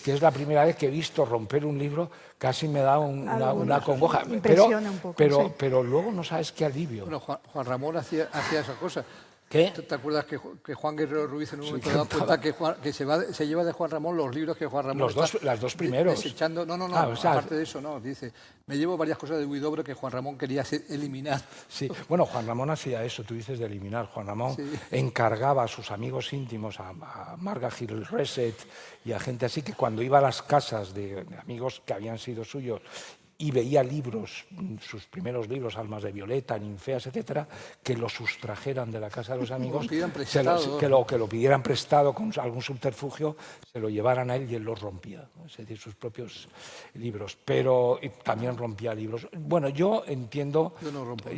que es la primera vez que he visto romper un libro, casi me da una congoja. Impresiona un poco, sí. Pero luego no sabes qué alivio. Bueno, Juan Ramón hacía esa cosa. ¿Qué? ¿Te acuerdas que Juan Guerrero Ruiz en un momento dado cuenta que se lleva de Juan Ramón los libros que Juan Ramón Las dos primeros. desechando? No, o sea, aparte de eso, no. Dice, me llevo varias cosas de Huidobro que Juan Ramón quería eliminar. Sí, bueno, Juan Ramón hacía eso, tú dices de eliminar. Juan Ramón encargaba a sus amigos íntimos, a Marga Gil Reset y a gente así, que cuando iba a las casas de amigos que habían sido suyos y veía libros, sus primeros libros, Almas de Violeta, Ninfeas, etcétera, que lo sustrajeran de la casa de los amigos, que lo pidieran prestado con algún subterfugio, se lo llevaran a él y él los rompía, ¿no? Es decir, sus propios libros. Pero también rompía libros. Bueno, yo entiendo, Yo no rompo.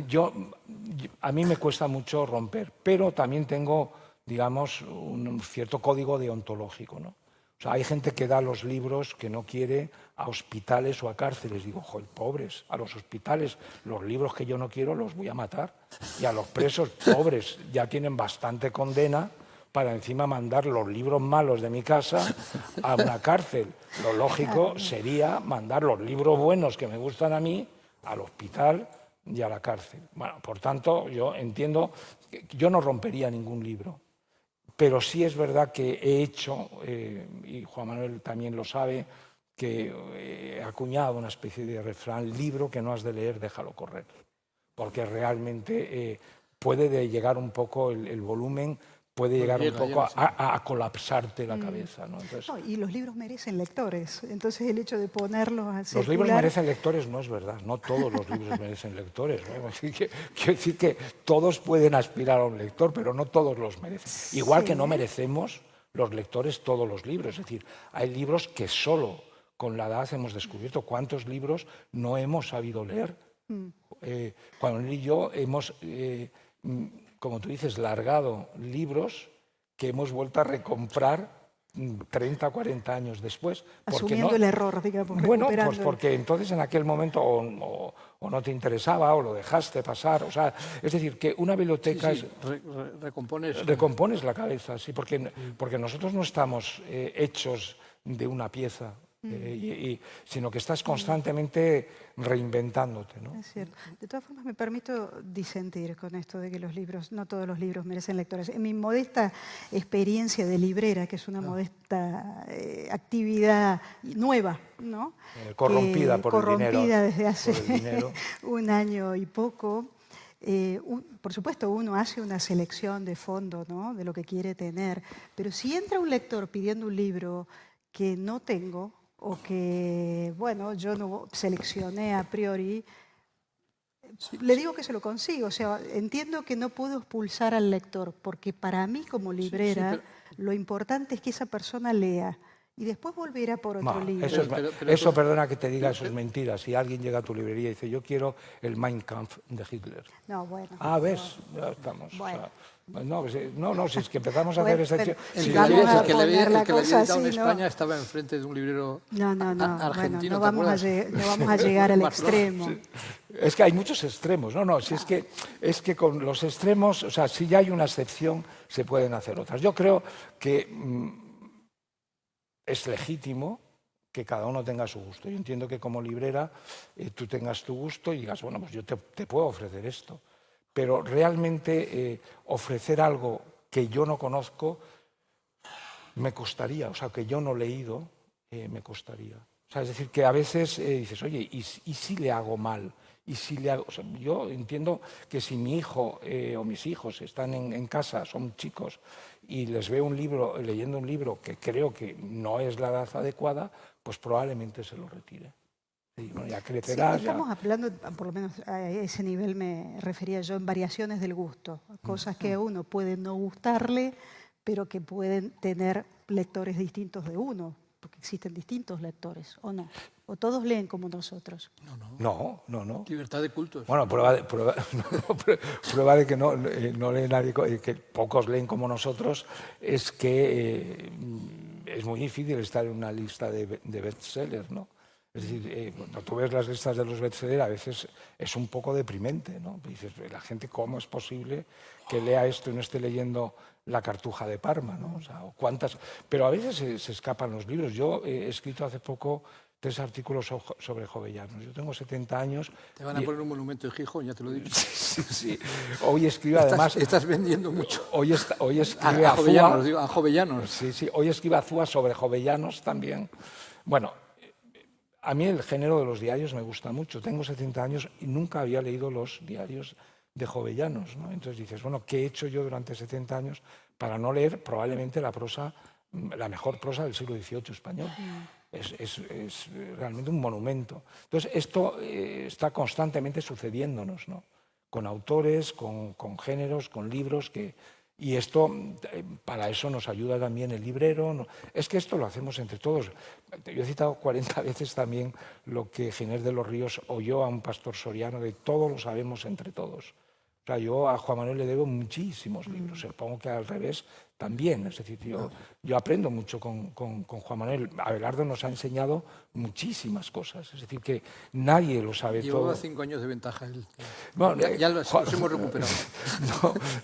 A mí me cuesta mucho romper, pero también tengo, digamos, un cierto código deontológico, ¿no? O sea, hay gente que da los libros que no quiere a hospitales o a cárceles. Digo, joder, pobres, a los hospitales, los libros que yo no quiero los voy a matar. Y a los presos, pobres, ya tienen bastante condena para encima mandar los libros malos de mi casa a una cárcel. Lo lógico sería mandar los libros buenos que me gustan a mí al hospital y a la cárcel. Bueno, por tanto, yo entiendo que yo no rompería ningún libro. Pero sí es verdad que he hecho, y Juan Manuel también lo sabe, que he acuñado una especie de refrán: libro que no has de leer, déjalo correr. Porque realmente puede llegar un poco el volumen, puede llegar un poco a colapsarte la cabeza, ¿no? Entonces, No, y los libros merecen lectores, entonces el hecho de ponerlos a circular... Los libros merecen lectores, no es verdad, no todos los libros merecen lectores, ¿no? Quiero decir que todos pueden aspirar a un lector, pero no todos los merecen. Igual que no merecemos los lectores todos los libros, es decir, hay libros que solo con la edad hemos descubierto. ¿Cuántos libros no hemos sabido leer? Cuando él y yo hemos, como tú dices, largado libros que hemos vuelto a recomprar 30, 40 años después. Asumiendo el error, digamos. Bueno, pues porque entonces en aquel momento o no te interesaba o lo dejaste pasar. O sea, es decir, que una biblioteca... Sí, recompones. Recompones la cabeza, sí, porque nosotros no estamos hechos de una pieza, sino que estás constantemente reinventándote, ¿no? Es cierto. De todas formas, me permito disentir con esto de que los libros, no todos los libros merecen lectores. En mi modesta experiencia de librera, que es una modesta actividad nueva, ¿no? Corrompida por el dinero. Corrompida desde hace un año y poco. Por supuesto, uno hace una selección de fondo, ¿no?, de lo que quiere tener, pero si entra un lector pidiendo un libro que no tengo o que, bueno, yo no seleccioné a priori, le digo que se lo consigo. O sea, entiendo que no puedo expulsar al lector, porque para mí como librera lo importante es que esa persona lea y después volverá por otro libro. Eso, perdona que te diga, eso es mentira. Si alguien llega a tu librería y dice, yo quiero el Mein Kampf de Hitler. No, bueno. Ah, ¿ves? Ya estamos. Bueno. O sea, no, si es que empezamos a hacer excepción... El que le había editado en España estaba enfrente de un librero argentino. Bueno, no vamos a llegar al extremo. Sí. Es que hay muchos extremos. Si es que con los extremos, o sea, si ya hay una excepción, se pueden hacer otras. Yo creo que es legítimo que cada uno tenga su gusto. Yo entiendo que como librera tú tengas tu gusto y digas, bueno, pues yo te puedo ofrecer esto. Pero realmente ofrecer algo que yo no conozco me costaría, o sea, que yo no he leído, me costaría. O sea, es decir, que a veces dices, oye, ¿y si le hago mal? ¿Y si le hago? O sea, yo entiendo que si mi hijo o mis hijos están en casa, son chicos, y les veo leyendo un libro que creo que no es la edad adecuada, pues probablemente se lo retire. Sí, bueno, ya crecerá, estamos hablando, por lo menos a ese nivel me refería yo, en variaciones del gusto, cosas que a uno puede no gustarle, pero que pueden tener lectores distintos de uno, porque existen distintos lectores, ¿o no? ¿O todos leen como nosotros? No. Libertad de cultos. Bueno, prueba de que no lee nadie, que pocos leen como nosotros, es que es muy difícil estar en una lista de bestsellers, ¿no? Es decir, cuando tú ves las listas de los bestsellers, a veces es un poco deprimente, ¿no? Dices, la gente, ¿cómo es posible que lea esto y no esté leyendo La Cartuja de Parma, ¿no? O sea, ¿cuántas? Pero a veces se escapan los libros. Yo he escrito hace poco 3 artículos sobre Jovellanos. Yo tengo 70 años. Te van a poner un monumento en Gijón, ya te lo digo. Sí. Hoy escribe además... Estás vendiendo mucho. Hoy escribe a Jovellanos, digo, a Jovellanos. Sí. Hoy escribe Azúa sobre Jovellanos también. Bueno, a mí el género de los diarios me gusta mucho. Tengo 70 años y nunca había leído los diarios de Jovellanos, ¿no? Entonces dices, bueno, ¿qué he hecho yo durante 70 años para no leer probablemente la mejor prosa del siglo XVIII español? es realmente un monumento. Entonces, esto está constantemente sucediéndonos, ¿no? Con autores, con géneros, con libros y esto, para eso nos ayuda también el librero. Es que esto lo hacemos entre todos. Yo he citado 40 veces también lo que Ginés de los Ríos oyó a un pastor soriano, de todo lo sabemos entre todos. O sea, yo a Juan Manuel le debo muchísimos libros, supongo que al revés también. Es decir, yo aprendo mucho con Juan Manuel. Abelardo nos ha enseñado muchísimas cosas, es decir, que nadie lo sabe todo. Llevaba 5 años de ventaja él. Bueno, ya los hemos recuperado.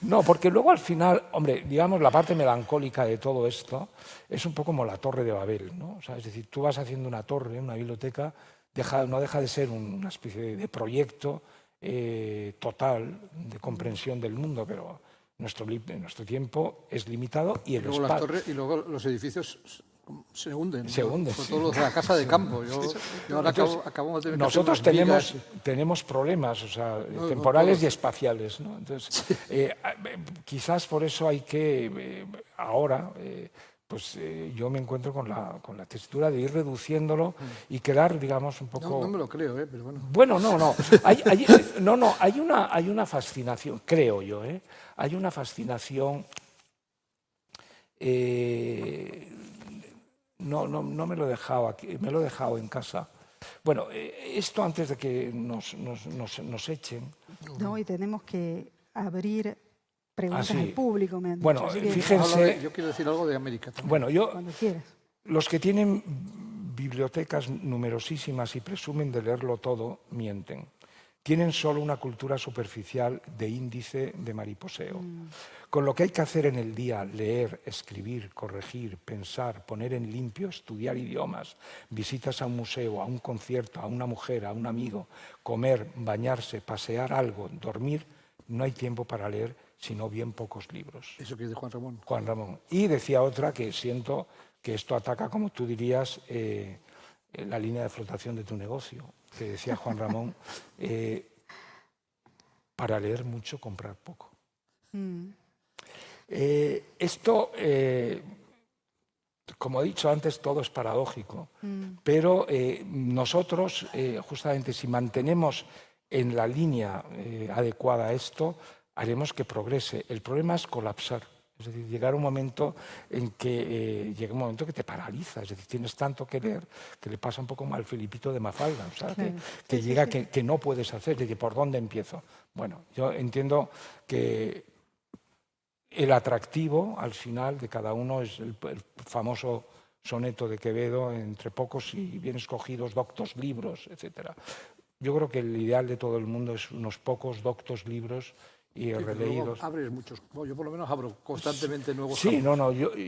No, porque luego al final, hombre, digamos, la parte melancólica de todo esto es un poco como la Torre de Babel, ¿no? O sea, es decir, tú vas haciendo una torre, una biblioteca, no deja de ser una especie de proyecto total de comprensión del mundo, pero nuestro tiempo es limitado y el Luego las espacio... torres y luego los edificios se hunden. Se hunden, Sobre sí. todo los de la casa de campo. Yo ahora Entonces, acabamos de tener nosotros que hacer unas tenemos problemas, o sea, temporales y espaciales, ¿no? Entonces, quizás por eso hay que ahora yo me encuentro con la tesitura de ir reduciéndolo y quedar, digamos, un poco... No me lo creo, pero bueno. Bueno, no. Hay una fascinación, creo yo, hay una fascinación... No me lo he dejado aquí, me lo he dejado en casa. Bueno, esto antes de que nos echen... No, y tenemos que abrir preguntas al público, me han dicho. Bueno, así que fíjense... Yo quiero decir algo de América también. Bueno, cuando quieras. los que tienen bibliotecas numerosísimas y presumen de leerlo todo, mienten. Tienen solo una cultura superficial de índice de mariposeo. Con lo que hay que hacer en el día, leer, escribir, corregir, pensar, poner en limpio, estudiar idiomas, visitas a un museo, a un concierto, a una mujer, a un amigo, comer, bañarse, pasear algo, dormir, no hay tiempo para leer, sino bien pocos libros. Eso que es de Juan Ramón. Juan Ramón. Y decía otra que siento que esto ataca, como tú dirías, la línea de flotación de tu negocio, que decía Juan Ramón, para leer mucho, comprar poco. Esto, como he dicho antes, todo es paradójico, pero nosotros, justamente, si mantenemos en la línea adecuada esto, haremos que progrese. El problema es colapsar. Es decir, llegar un momento en que llega un momento que te paraliza, es decir, tienes tanto que leer que le pasa un poco mal al Filipito de Mafalda, o sea, que llega que no puedes hacer, es decir, ¿por dónde empiezo? Bueno, yo entiendo que el atractivo al final de cada uno es el famoso soneto de Quevedo, entre pocos y bien escogidos doctos libros, etc. Yo creo que el ideal de todo el mundo es unos pocos doctos libros y releídos. Abres muchos, yo por lo menos abro constantemente nuevos. Sí,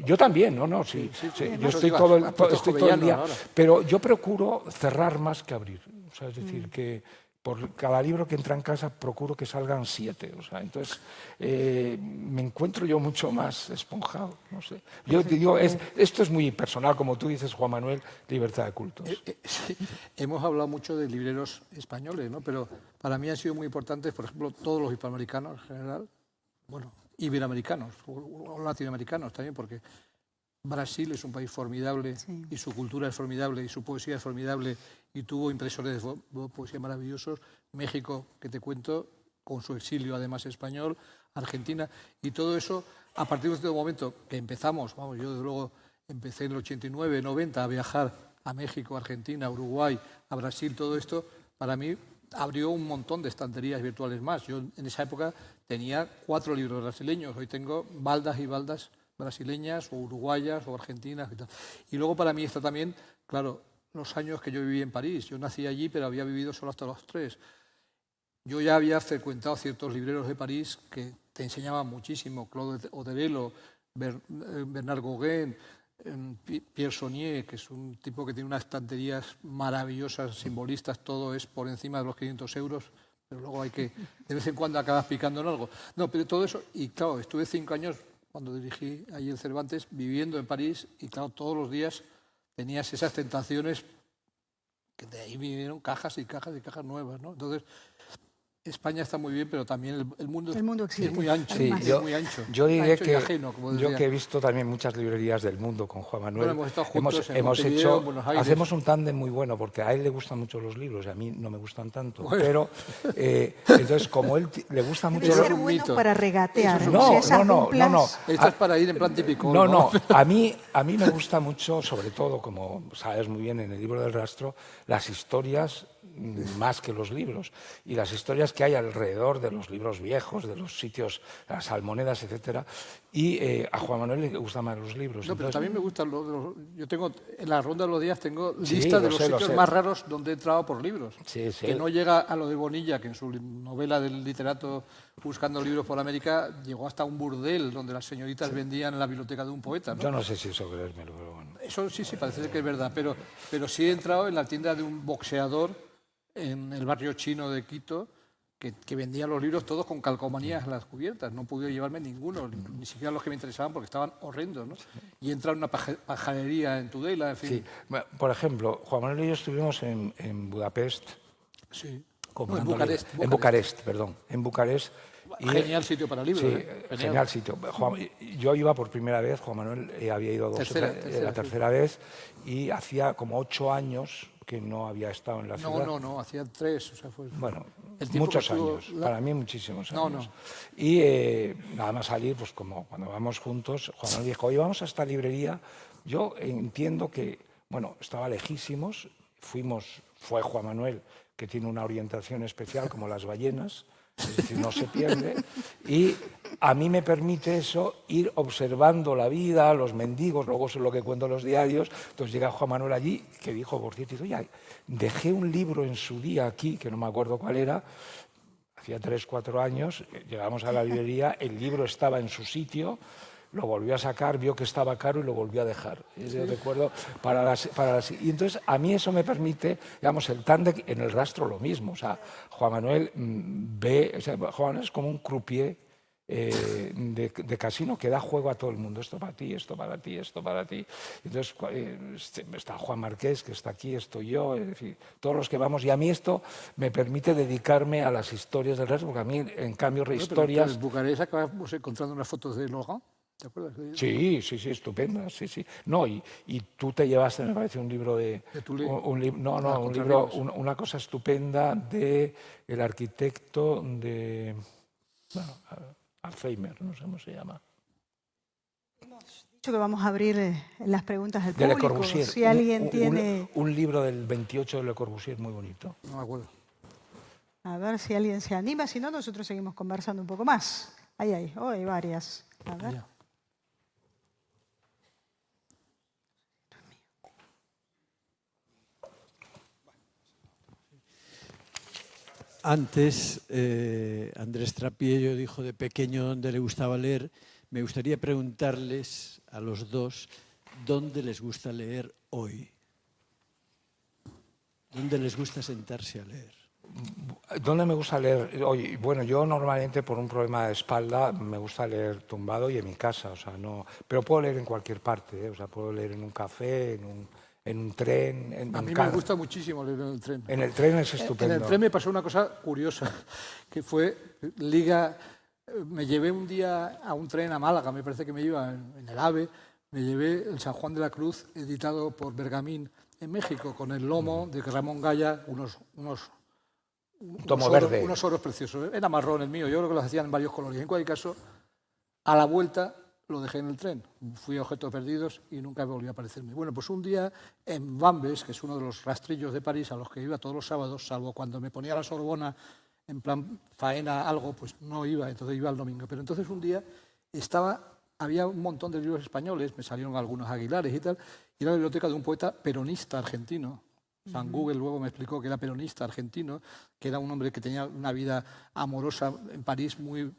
yo también, sí. Yo estoy todo el día, ahora. pero yo procuro cerrar más que abrir. O sea, es decir, que por cada libro que entra en casa procuro que salgan 7. O sea, entonces me encuentro yo mucho más esponjado. No sé. Yo digo, esto es muy personal, como tú dices, Juan Manuel, libertad de cultos. Sí. Hemos hablado mucho de libreros españoles, ¿no? Pero para mí han sido muy importantes, por ejemplo, todos los hispanoamericanos en general, bueno, iberoamericanos o latinoamericanos también, porque Brasil es un país formidable y su cultura es formidable y su poesía es formidable y tuvo impresores de poesía maravillosos. México, que te cuento, con su exilio además español, Argentina, y todo eso, a partir de este momento que empezamos, yo desde luego empecé en el 89, 90 a viajar a México, Argentina, Uruguay, a Brasil, todo esto, para mí abrió un montón de estanterías virtuales más. Yo en esa época tenía 4 libros brasileños, hoy tengo baldas y baldas brasileñas o uruguayas o argentinas y tal. Y luego para mí está también, claro, los años que yo viví en París. Yo nací allí, pero había vivido solo hasta los 3. Yo ya había frecuentado ciertos libreros de París que te enseñaban muchísimo, Claude Oderello, Bernard Gauguin, Pierre Saunier, que es un tipo que tiene unas estanterías maravillosas, simbolistas, todo es por encima de los 500 euros, pero luego hay que, de vez en cuando acabas picando en algo. No, pero todo eso, y claro, estuve 5 años cuando dirigí allí el Cervantes, viviendo en París, y claro, todos los días tenías esas tentaciones, que de ahí vinieron cajas y cajas y cajas nuevas, ¿no? Entonces, España está muy bien, pero también el mundo existe, es muy ancho. Sí, es muy ancho. yo diré Ancho y que ajeno, como yo decía. que he visto también muchas librerías del mundo con Juan Manuel, Bueno, hemos estado juntos en Montevideo, hecho, en Buenos Aires. hacemos un tándem muy bueno porque a él le gustan mucho los libros y a mí no me gustan tanto. Bueno. Pero entonces como él le gusta mucho Debe Eso ser es un bueno mito. para regatear. Eso es O sea, un esas duplas- Esto es para ir en plan típico. No, a mí me gusta mucho, sobre todo, como sabes muy bien en el libro del rastro, las historias más que los libros. Y las historias que hay alrededor de los libros viejos, de los sitios, las almonedas, etcétera. Y a Juan Manuel le gustan más los libros. No, pero Entonces, también me gustan yo tengo, en la ronda de los días tengo Sí, lista lo de los sé, lo sitios sé. más raros donde he entrado por libros. Sí, sí. Que no llega a lo de Bonilla, que en su novela del literato Buscando libros por América llegó hasta un burdel donde las señoritas vendían en la biblioteca de un poeta, ¿no? yo no sé si eso creérmelo, pero bueno. Eso sí, parece ser que es verdad, pero sí he entrado en la tienda de un boxeador en el barrio chino de Quito que vendía los libros todos con calcomanías en las cubiertas. No pude llevarme ninguno, ni siquiera los que me interesaban porque estaban horrendos, ¿no? Y he entrado en una pajarería en Tudela, en fin. Sí. Por ejemplo, Juan Manuel y yo estuvimos en Budapest. Sí. comprando No, en Bucarest, libros. En Bucarest, perdón. En Bucarest. Genial sitio para libros. Sí, ¿eh? genial sitio. Yo iba por primera vez, Juan Manuel había ido la tercera vez, y hacía como 8 años que no había estado en la ciudad. No, hacía 3. O sea, fue Bueno, el tiempo muchos que estuvo años, para mí muchísimos No, años. no. Y nada más salir, pues como cuando vamos juntos, Juan Manuel dijo, oye, vamos a esta librería. Yo entiendo que, bueno, estaba lejísimos, fue Juan Manuel, que tiene una orientación especial como las ballenas, es decir, no se pierde, y a mí me permite eso ir observando la vida, los mendigos, luego eso es lo que cuento en los diarios. Entonces llega Juan Manuel allí, que dijo, por cierto, oye, dejé un libro en su día aquí, que no me acuerdo cuál era, hacía 3 o 4 años, llegamos a la librería, el libro estaba en su sitio, lo volvió a sacar, vio que estaba caro y lo volvió a dejar. Yo recuerdo y entonces a mí eso me permite, digamos, el tándem en el rastro lo mismo. O sea, Juan Manuel Juan Manuel es como un croupier de casino que da juego a todo el mundo. Esto para ti, esto para ti, esto para ti. Entonces está Juan Marqués, que está aquí, estoy yo, es decir, todos los que vamos. Y a mí esto me permite dedicarme a las historias del resto, porque a mí, en cambio, historias... En Bucarest acabamos encontrando unas fotos de Laurent. ¿Te acuerdas? Sí, estupendas, sí. No, y tú te llevaste, me parece, un libro de... Tulé. un libro, una cosa estupenda de el arquitecto de... Bueno, Alzheimer, no sé cómo se llama. Dicho que vamos a abrir las preguntas al De Le público. Corbusier. Si alguien tiene... Un libro del 28 de Le Corbusier muy bonito. No me acuerdo. A ver si alguien se anima, si no, nosotros seguimos conversando un poco más. Hay varias. A ver. Ya. Antes, Andrés Trapiello dijo de pequeño dónde le gustaba leer. Me gustaría preguntarles a los dos dónde les gusta leer hoy. ¿Dónde les gusta sentarse a leer? ¿Dónde me gusta leer hoy? Bueno, yo normalmente por un problema de espalda me gusta leer tumbado y en mi casa, o sea, no, pero puedo leer en cualquier parte, o sea, puedo leer en un café, en un tren. A mí me gusta muchísimo leer en el tren. En el tren es estupendo. En el tren me pasó una cosa curiosa, que fue me llevé un día a un tren a Málaga, me parece que me iba en el AVE, me llevé el San Juan de la Cruz, editado por Bergamín en México, con el lomo de Ramón Gaya, unos oros preciosos. Era marrón el mío, yo creo que los hacían en varios colores. En cualquier caso, a la vuelta lo dejé en el tren. Fui a Objetos Perdidos y nunca volvió a aparecerme. Bueno, pues un día en Vambes, que es uno de los rastrillos de París a los que iba todos los sábados, salvo cuando me ponía a la Sorbona en plan faena algo, pues no iba, entonces iba el domingo. Pero entonces un día había un montón de libros españoles, me salieron algunos Aguilares y tal, y era la biblioteca de un poeta peronista argentino. San Google luego me explicó que era peronista argentino, que era un hombre que tenía una vida amorosa en París muy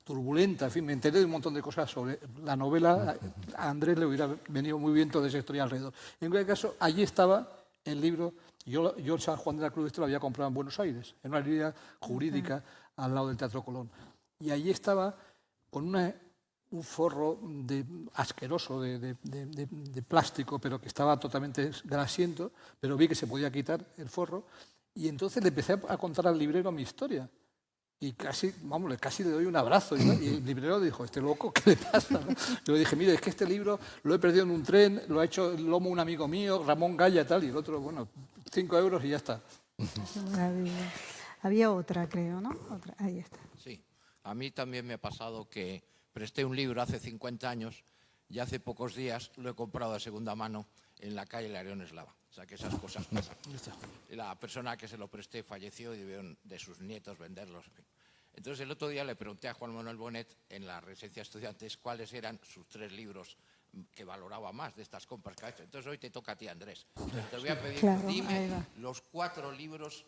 turbulenta. En fin, me enteré de un montón de cosas sobre la novela. A Andrés le hubiera venido muy bien toda esa historia alrededor. En cualquier caso, allí estaba el libro. Yo el San Juan de la Cruz lo había comprado en Buenos Aires, en una librería jurídica al lado del Teatro Colón. Y allí estaba con un forro asqueroso de plástico, pero que estaba totalmente grasiento, pero vi que se podía quitar el forro, Y entonces le empecé a contar al librero mi historia. Y casi, vamos, casi le doy un abrazo. Y el librero dijo, ¿este loco qué le pasa? ¿no? Yo le dije, mire, es que este libro lo he perdido en un tren, lo ha hecho el lomo un amigo mío, Ramón Gaya, tal, y el otro, bueno, 5 euros y ya está. Qué maravilla. Había otra, creo, ¿no? Otra. Ahí está. Sí, a mí también me ha pasado que presté un libro hace 50 años y hace pocos días lo he comprado de segunda mano en la calle Larión Eslava. O sea, que esas cosas pasan. La persona que se lo presté falleció y debieron de sus nietos venderlos. Entonces, el otro día le pregunté a Juan Manuel Bonet en la residencia de estudiantes cuáles eran sus 3 libros que valoraba más de estas compras que ha hecho. Entonces, hoy te toca a ti, Andrés. Te voy a pedir, Claro, dime los 4 libros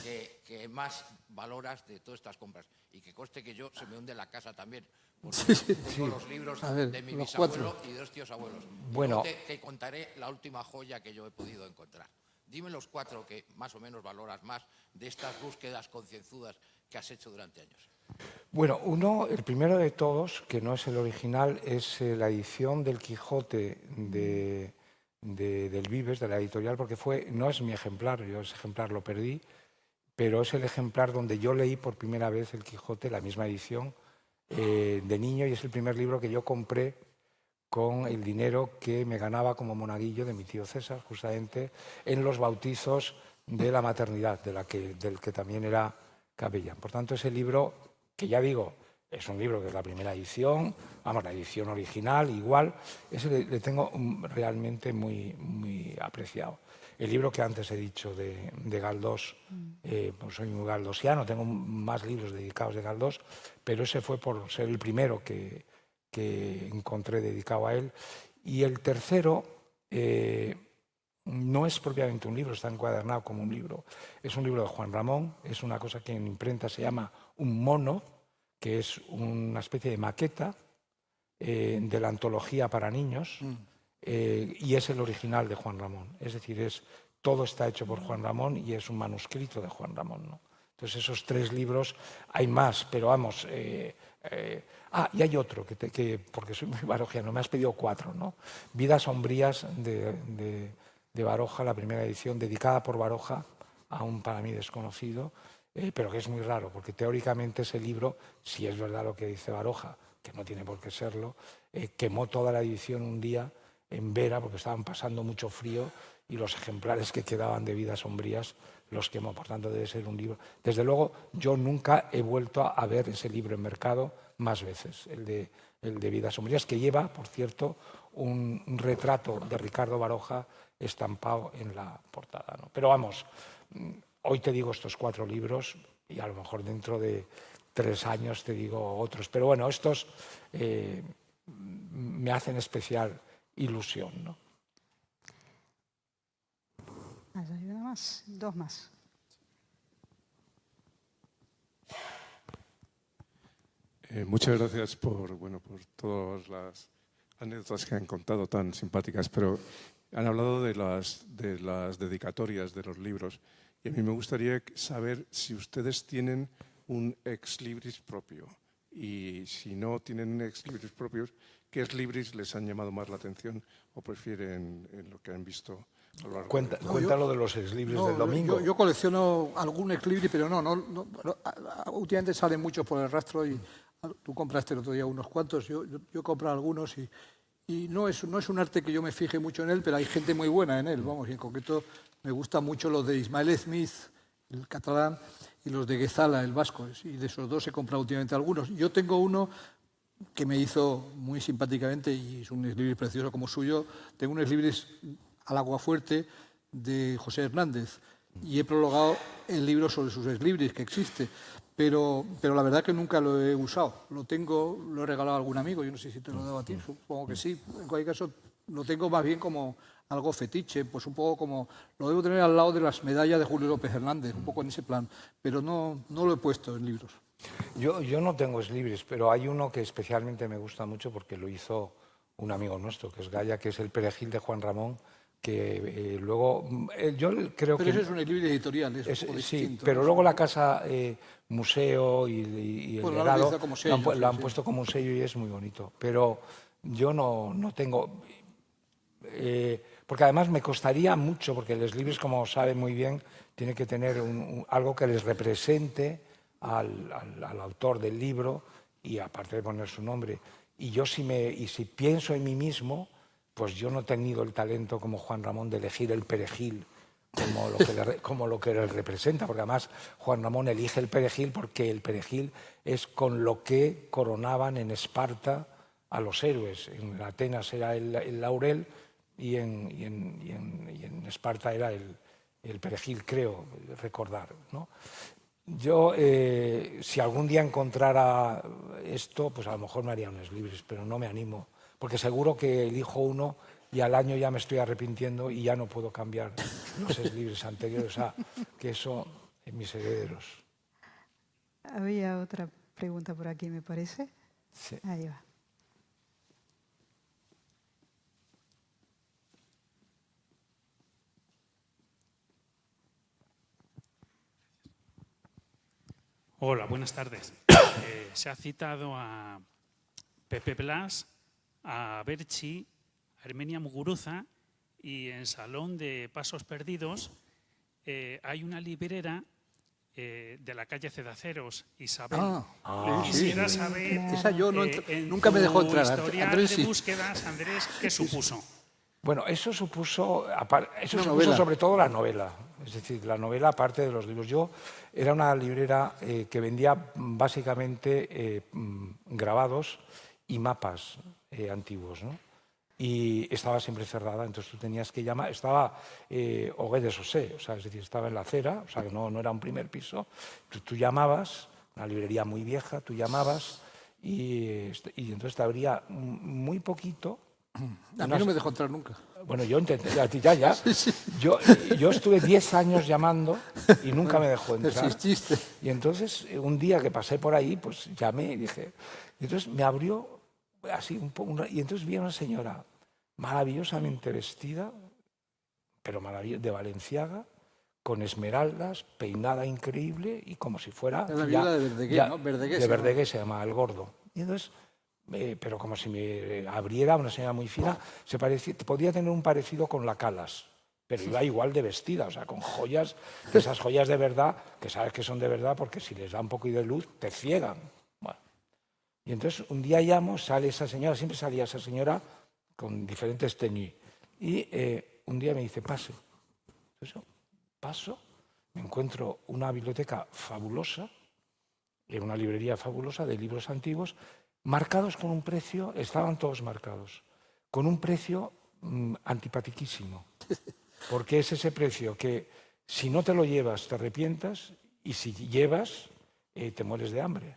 que más valoras de todas estas compras. Y que conste que yo se me hunde la casa también. Porque tengo los libros de mi bisabuelo y de 2 tíos abuelos. Bueno. Te contaré la última joya que yo he podido encontrar. Dime los 4 que más o menos valoras más de estas búsquedas concienzudas que has hecho durante años. Bueno, uno, el primero de todos, que no es el original, es la edición del Quijote del Vives, de la editorial, porque no es mi ejemplar, yo ese ejemplar lo perdí, pero es el ejemplar donde yo leí por primera vez el Quijote, la misma edición, de niño, y es el primer libro que yo compré con el dinero que me ganaba como monaguillo de mi tío César, justamente en los bautizos de la maternidad, del que también era capellán. Por tanto, ese libro, que ya digo, es un libro que es la primera edición, vamos, la edición original, igual, ese le tengo realmente muy, muy apreciado. El libro que antes he dicho de Galdós, pues soy muy galdosiano, tengo más libros dedicados de Galdós, pero ese fue por ser el primero que encontré dedicado a él. Y el tercero no es propiamente un libro, está encuadernado como un libro. Es un libro de Juan Ramón, es una cosa que en imprenta se llama un mono, que es una especie de maqueta de la antología para niños, y es el original de Juan Ramón. Es decir, todo está hecho por Juan Ramón y es un manuscrito de Juan Ramón, ¿no? Entonces, esos 3 libros, hay más, pero vamos... y hay otro, porque soy muy barojiano, me has pedido 4, ¿no? Vidas sombrías de Baroja, la primera edición, dedicada por Baroja a un para mí desconocido, pero que es muy raro, porque teóricamente ese libro, si es verdad lo que dice Baroja, que no tiene por qué serlo, quemó toda la edición un día en Vera, porque estaban pasando mucho frío, y los ejemplares que quedaban de Vidas sombrías los quemó. Por tanto, debe ser un libro. Desde luego, yo nunca he vuelto a ver ese libro en mercado más veces, el de Vidas sombrías, que lleva, por cierto, un retrato de Ricardo Baroja estampado en la portada, ¿no? Pero vamos, hoy te digo estos 4 libros y a lo mejor dentro de 3 años te digo otros. Pero bueno, estos me hacen especial ilusión, ¿no? Hay una más, 2 más. Muchas gracias por todas las anécdotas que han contado tan simpáticas, pero han hablado de las dedicatorias de los libros y a mí me gustaría saber si ustedes tienen un ex libris propio y si no tienen un ex libris propio, ¿qué ex libris les han llamado más la atención o prefieren en lo que han visto a lo largo Cuéntalo de los ex libris del domingo. Yo colecciono algún ex libris, pero no, últimamente salen muchos por el rastro y tú compraste el otro día unos cuantos, yo he comprado algunos y no es un arte que yo me fije mucho en él, pero hay gente muy buena en él, vamos, y en concreto me gustan mucho los de Ismael Smith, el catalán, y los de Guezala, el vasco, y de esos 2 he comprado últimamente algunos. Yo tengo uno que me hizo muy simpáticamente y es un ex libris precioso como suyo, tengo un ex libris al aguafuerte de José Hernández y he prologado el libro sobre sus ex libris que existe. Pero la verdad que nunca lo he usado. Lo he regalado a algún amigo, yo no sé si te lo he dado a ti, supongo que sí. En cualquier caso, lo tengo más bien como algo fetiche, pues un poco como... Lo debo tener al lado de las medallas de Julio López Hernández, un poco en ese plan, pero no lo he puesto en libros. Yo no tengo ex libris, pero hay uno que especialmente me gusta mucho porque lo hizo un amigo nuestro, que es Gaya, que es el Perejil de Juan Ramón, que luego yo creo pero que... ese es un libro editorial, es un poco sí, distinto. pero luego la casa museo y el Bueno, legado lo como sello, lo han sí. puesto como un sello y es muy bonito. Pero yo no tengo... Porque además me costaría mucho, porque los libros, como saben muy bien, tienen que tener algo que les represente al autor del libro y aparte de poner su nombre. Y yo si pienso en mí mismo, pues yo no he tenido el talento como Juan Ramón de elegir el perejil como lo que le representa, porque además Juan Ramón elige el perejil porque el perejil es con lo que coronaban en Esparta a los héroes. En Atenas era el laurel y en Esparta era el perejil, creo recordar, ¿no? Yo, si algún día encontrara esto, pues a lo mejor me haría unos libros, pero no me animo, porque seguro que elijo uno y al año ya me estoy arrepintiendo y ya no puedo cambiar los libros anteriores. O sea, que eso en mis herederos. Había otra pregunta por aquí, me parece. Sí. Ahí va. Hola, buenas tardes. Se ha citado a Pepe Blas, a Berchi, a Hermenia Muguruza y en Salón de Pasos Perdidos hay una librera de la calle Cedaceros, Isabel. Quisiera saber, esa yo nunca me dejó entrar. Historial Andrés, de búsquedas, Andrés, ¿qué supuso? Bueno, eso supuso novela. sobre todo la novela. Es decir, la novela aparte de los libros. Yo era una librera que vendía básicamente grabados y mapas antiguos, ¿no? Y estaba siempre cerrada, entonces tú tenías que llamar. Estaba Hoguet de Sosé, o sea, es decir, estaba en la acera, o sea, que no era un primer piso. Tú llamabas, una librería muy vieja, tú llamabas y entonces te abría muy poquito. A mí no me dejó entrar nunca. Bueno, yo intenté, a ti ya. Sí. Yo estuve 10 años llamando y nunca me dejó entrar. Persististe. Y entonces, un día que pasé por ahí, pues llamé y dije... Y entonces me abrió así un poco... Y entonces vi a una señora maravillosamente vestida, pero de Valenciaga, con esmeraldas, peinada increíble y como si fuera... La viuda de Verdeguer, ¿no? De Verdeguer se llama, el gordo. Y entonces... pero como si me abriera, una señora muy fina, podía tener un parecido con la Calas, pero iba igual de vestida, o sea, con joyas, esas joyas de verdad, que sabes que son de verdad porque si les da un poco de luz, te ciegan. Bueno. Y entonces un día llamo, sale esa señora, siempre salía esa señora con diferentes tenues, y un día me dice, pase. Entonces paso, me encuentro una biblioteca fabulosa, una librería fabulosa de libros antiguos, marcados con un precio, estaban todos marcados, con un precio antipatiquísimo. Porque es ese precio que si no te lo llevas te arrepientas y si llevas te mueres de hambre.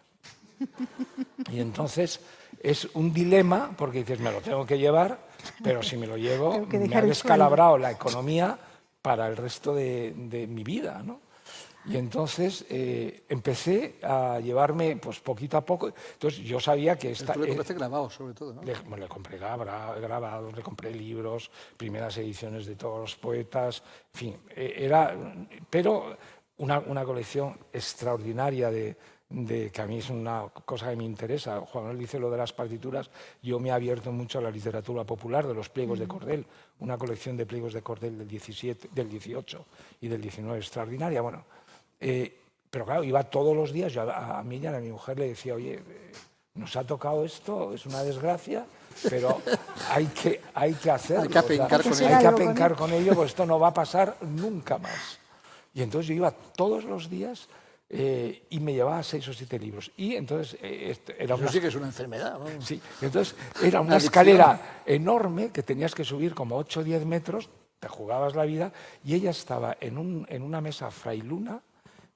Y entonces es un dilema porque dices, me lo tengo que llevar, pero si me lo llevo me ha descalabrado la economía para el resto de mi vida, ¿no? Y entonces empecé a llevarme pues poquito a poco. Entonces yo sabía que Tú le compraste grabados, sobre todo, ¿no? Le compré grabados, le compré libros, primeras ediciones de todos los poetas, en fin, pero una colección extraordinaria que a mí es una cosa que me interesa. Juan Manuel dice lo de las partituras, yo me he abierto mucho a la literatura popular, de los pliegos de cordel, una colección de pliegos de cordel del 18 y del 19, extraordinaria. Bueno, pero claro, iba todos los días, yo a mí y a mi mujer le decía, oye, nos ha tocado esto, es una desgracia, pero hay que hacerlo. Hay que apencar con ello. Hay que apencar con ello, porque esto no va a pasar nunca más. Y entonces yo iba todos los días y me llevaba 6 o 7 libros. Y entonces era Eso sí que es una enfermedad, ¿no? Sí, entonces era una escalera enorme que tenías que subir como 8 o 10 metros, te jugabas la vida, y ella estaba en una mesa frailuna,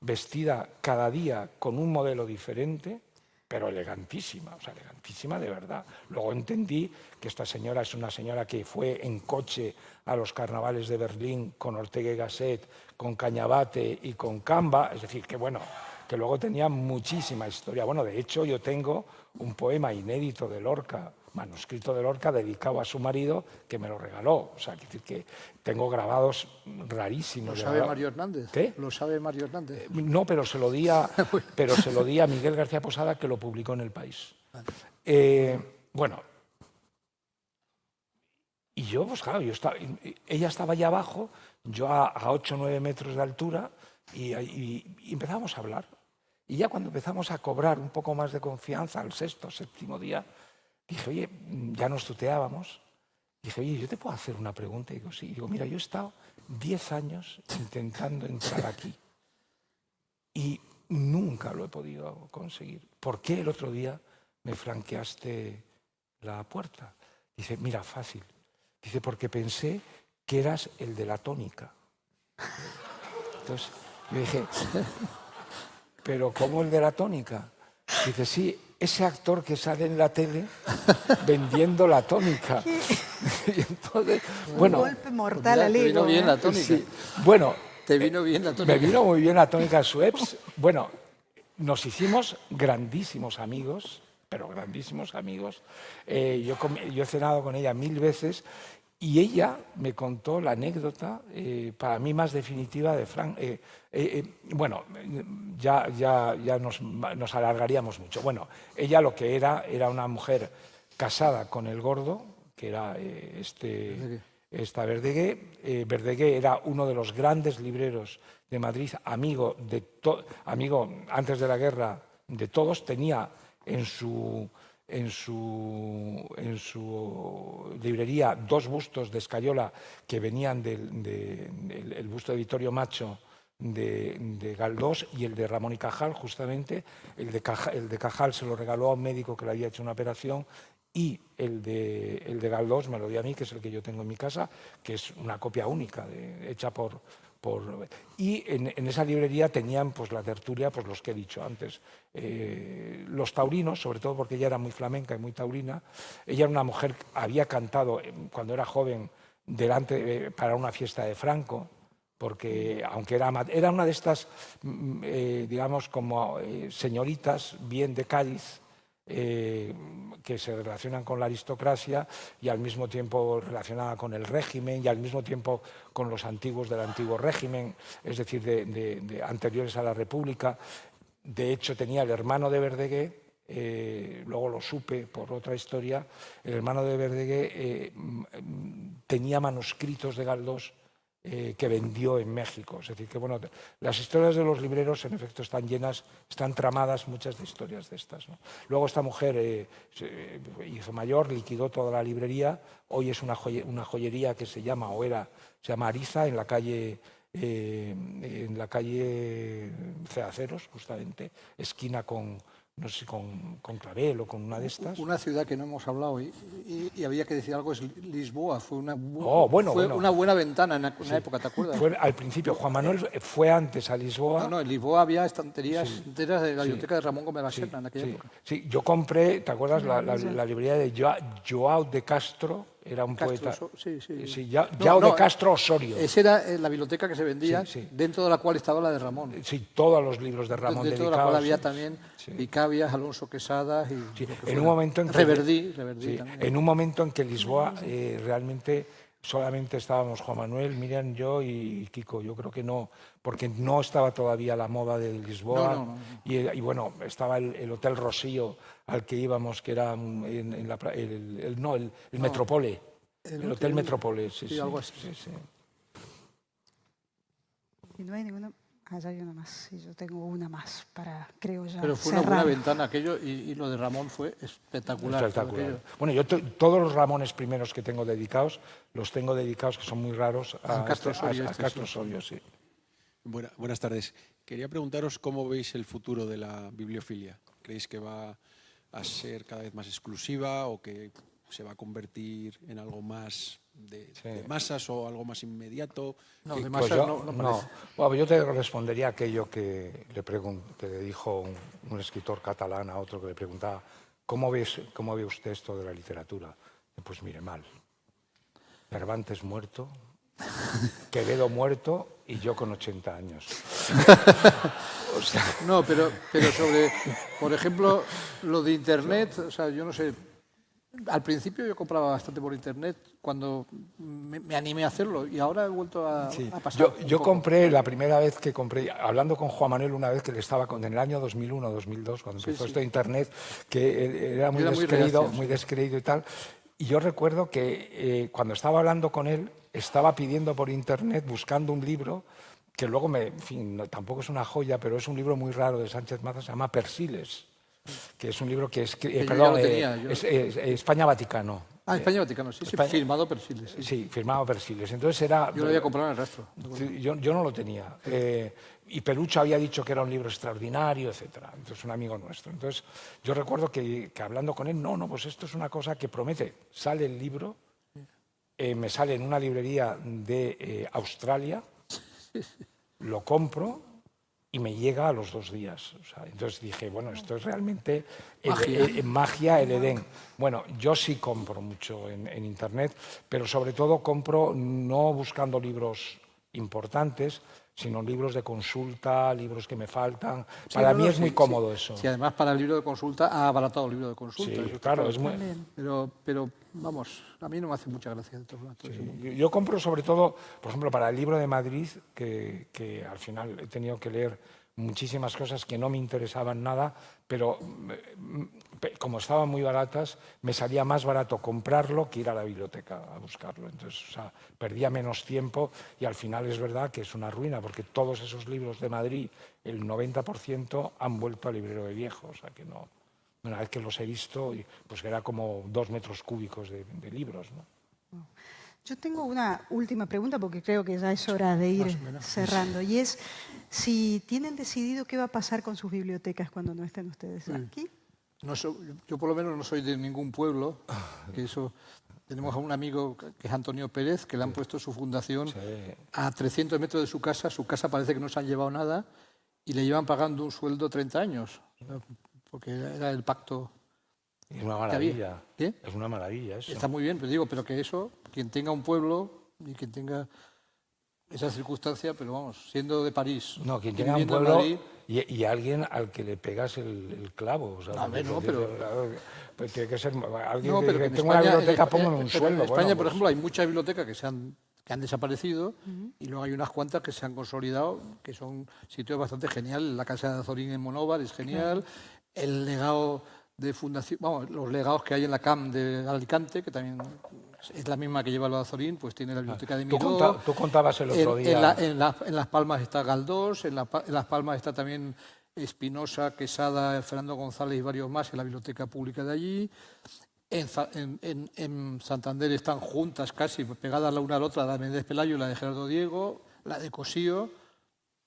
vestida cada día con un modelo diferente, pero elegantísima, o sea, elegantísima de verdad. Luego entendí que esta señora es una señora que fue en coche a los carnavales de Berlín con Ortega y Gasset, con Cañabate y con Camba, es decir, que bueno, que luego tenía muchísima historia. Bueno, de hecho yo tengo un poema inédito de Lorca, manuscrito de Lorca, dedicado a su marido, que me lo regaló. O sea, es decir, que tengo grabados rarísimos. ¿Lo sabe Mario Hernández? ¿Qué? ¿Lo sabe Mario Hernández? No, pero se lo di a Miguel García Posada, que lo publicó en El País. Bueno, y yo, pues claro, ella estaba allá abajo, yo a 8 o 9 metros de altura, y empezamos a hablar. Y ya cuando empezamos a cobrar un poco más de confianza, al sexto, séptimo día, dije, oye, ya nos tuteábamos. Dije, oye, ¿yo te puedo hacer una pregunta? Y digo, sí. Digo, mira, yo he estado 10 años intentando entrar aquí y nunca lo he podido conseguir. ¿Por qué el otro día me franqueaste la puerta? Dice, mira, fácil. Dice, porque pensé que eras el de la tónica. Entonces, yo dije, ¿pero cómo el de la tónica? Dice, sí, ese actor que sale en la tele vendiendo la tónica. Y entonces, bueno, un golpe mortal al te vino ego. bien la tónica. sí, bueno, Te vino bien la tónica. me vino muy bien la tónica Schweppes. Bueno, nos hicimos grandísimos amigos, pero grandísimos amigos. Yo he cenado con ella 1000 veces y ella me contó la anécdota, para mí más definitiva, de Frank. Bueno, ya nos alargaríamos mucho. Bueno, ella lo que era una mujer casada con el gordo, que era esta Verdaguer. Verdaguer era uno de los grandes libreros de Madrid, amigo antes de la guerra de todos. Tenía en su librería 2 bustos de Escayola que venían del busto de Vittorio Macho de Galdós y el de Ramón y Cajal, justamente. El de Cajal se lo regaló a un médico que le había hecho una operación, y el de Galdós me lo dio a mí, que es el que yo tengo en mi casa, que es una copia única, hecha por... Y en esa librería tenían pues la tertulia, pues los que he dicho antes, los taurinos, sobre todo porque ella era muy flamenca y muy taurina. Ella era una mujer que había cantado cuando era joven para una fiesta de Franco, porque aunque era una de estas, digamos, como señoritas bien de Cádiz, que se relacionan con la aristocracia y al mismo tiempo relacionada con el régimen y al mismo tiempo con los antiguos del antiguo régimen, es decir, de anteriores a la República. De hecho, tenía el hermano de Verdaguer, luego lo supe por otra historia, el hermano de Verdaguer tenía manuscritos de Galdós que vendió en México. Es decir, que bueno, las historias de los libreros en efecto están tramadas muchas de historias de estas, ¿no? Luego esta mujer se hizo mayor, liquidó toda la librería. Hoy es una joyería que se llama Ariza, en la calle Cedaceros, justamente, esquina con, no sé si con Clavel o con una de estas. Una ciudad que no hemos hablado y había que decir algo es Lisboa. Fue una buena ventana en una época, ¿te acuerdas? Fue al principio. Juan Manuel fue antes a Lisboa. No, en Lisboa había estanterías enteras de la biblioteca de Ramón Gómez la Serna en aquella época. Sí, yo compré, ¿te acuerdas? La librería de Joao de Castro. Era un poeta. Sí. Joao de Castro Osorio. Esa era la biblioteca que se vendía, dentro de la cual estaba la de Ramón. Sí, todos los libros de Ramón dentro dedicados. de la cual había también Picabias, Alonso Quesadas y en un momento en que Reverdí también. En un momento en que Lisboa realmente solamente estábamos Juan Manuel, Miriam, yo y Kiko. Yo creo que no, porque no estaba todavía la moda de Lisboa. No. Y bueno, estaba el Hotel Rocío al que íbamos, que era el Metropole. El Hotel Metropole, sí. Algo así. Sí. Y no hay ninguna... ya hay una más. Sí, yo tengo una más para, creo ya, Pero fue cerrar. una buena ventana aquello y lo de Ramón fue espectacular. Bueno, yo todos los Ramones primeros que tengo dedicados, los tengo dedicados, que son muy raros, a Castro Osorio, sí. Buenas tardes. Quería preguntaros cómo veis el futuro de la bibliofilia. ¿Creéis que va a ser cada vez más exclusiva o que se va a convertir en algo más de masas o algo más inmediato? No, de masas no parece. Bueno, yo te respondería aquello que le dijo un escritor catalán a otro que le preguntaba ¿cómo ve usted esto de la literatura? Pues mire, mal. Cervantes muerto, Quevedo muerto y yo con 80 años. O sea, no, pero sobre, por ejemplo, lo de Internet, o sea, yo no sé, al principio yo compraba bastante por Internet cuando me animé a hacerlo y ahora he vuelto a pasar. Yo compré, la primera vez que compré, hablando con Juan Manuel una vez que le estaba en el año 2001 o 2002, cuando empezó esto de Internet, que era muy descreído y tal. Y yo recuerdo que cuando estaba hablando con él, estaba pidiendo por internet, buscando un libro, que luego, en fin, tampoco es una joya, pero es un libro muy raro de Sánchez Mazas, se llama Persiles, que es un libro que es... yo ya perdón, lo tenía, España-Vaticano. España-Vaticano, sí, España- firmado Persiles. Sí. Sí, firmado Persiles. Entonces era... Yo lo había comprado en el rastro. Yo no lo tenía. Y Pelucho había dicho que era un libro extraordinario, etcétera. Entonces, un amigo nuestro. Entonces, yo recuerdo que hablando con él, no, pues esto es una cosa que promete. Sale el libro, me sale en una librería de Australia, lo compro y me llega a los 2 días. O sea, entonces dije, bueno, esto es realmente magia, el Edén. Bueno, yo sí compro mucho en Internet, pero sobre todo compro no buscando libros importantes, sino libros de consulta, libros que me faltan. Sí, Para no, mí no, es sí, muy sí. cómodo eso. Sí, además para el libro de consulta ha abaratado el libro de consulta. Sí, eso está claro, es muy... Pero, vamos, a mí no me hace mucha gracia de todo ese mundo. Yo compro sobre todo, por ejemplo, para el libro de Madrid, que al final he tenido que leer muchísimas cosas que no me interesaban nada, pero como estaban muy baratas, me salía más barato comprarlo que ir a la biblioteca a buscarlo. Entonces, o sea, perdía menos tiempo y al final es verdad que es una ruina, porque todos esos libros de Madrid, el 90% han vuelto al librero de viejo, o sea que no... Una vez que los he visto, pues era como 2 metros cúbicos de libros, ¿no? Yo tengo una última pregunta porque creo que ya es hora de ir cerrando y es si tienen decidido qué va a pasar con sus bibliotecas cuando no estén ustedes aquí. No yo por lo menos no soy de ningún pueblo, que eso... Tenemos a un amigo que es Antonio Pérez, que le han puesto su fundación a 300 metros de su casa parece que no se han llevado nada y le llevan pagando un sueldo 30 años, porque era el pacto. Es una maravilla. ¿Qué? Es una maravilla eso. Está muy bien, pero que eso, quien tenga un pueblo y quien tenga esa circunstancia, pero vamos, siendo de París. No, quien y tenga un viviendo en pueblo Madrid, y alguien al que le pegas el clavo. O sea, A ver, no, pero- pues tiene que ser alguien no, que pero diga, que en tengo una España, biblioteca, póngame un pero sueldo. en España, Bueno, por pues, ejemplo, hay muchas bibliotecas que han desaparecido y luego hay unas cuantas que se han consolidado, que son sitios bastante geniales. La Casa de Azorín en Monóvar es genial. El legado de fundación, vamos, los legados que hay en la CAM de Alicante, que también es la misma que lleva lo de Azorín, pues tiene la biblioteca de Miró. tú contabas el otro día... En Las Palmas está Galdós, en Las Palmas está también Espinosa, Quesada, Fernando González y varios más en la biblioteca pública de allí. En Santander están juntas casi, pegadas la una a la otra, la de Méndez Pelayo y la de Gerardo Diego, la de Cosío,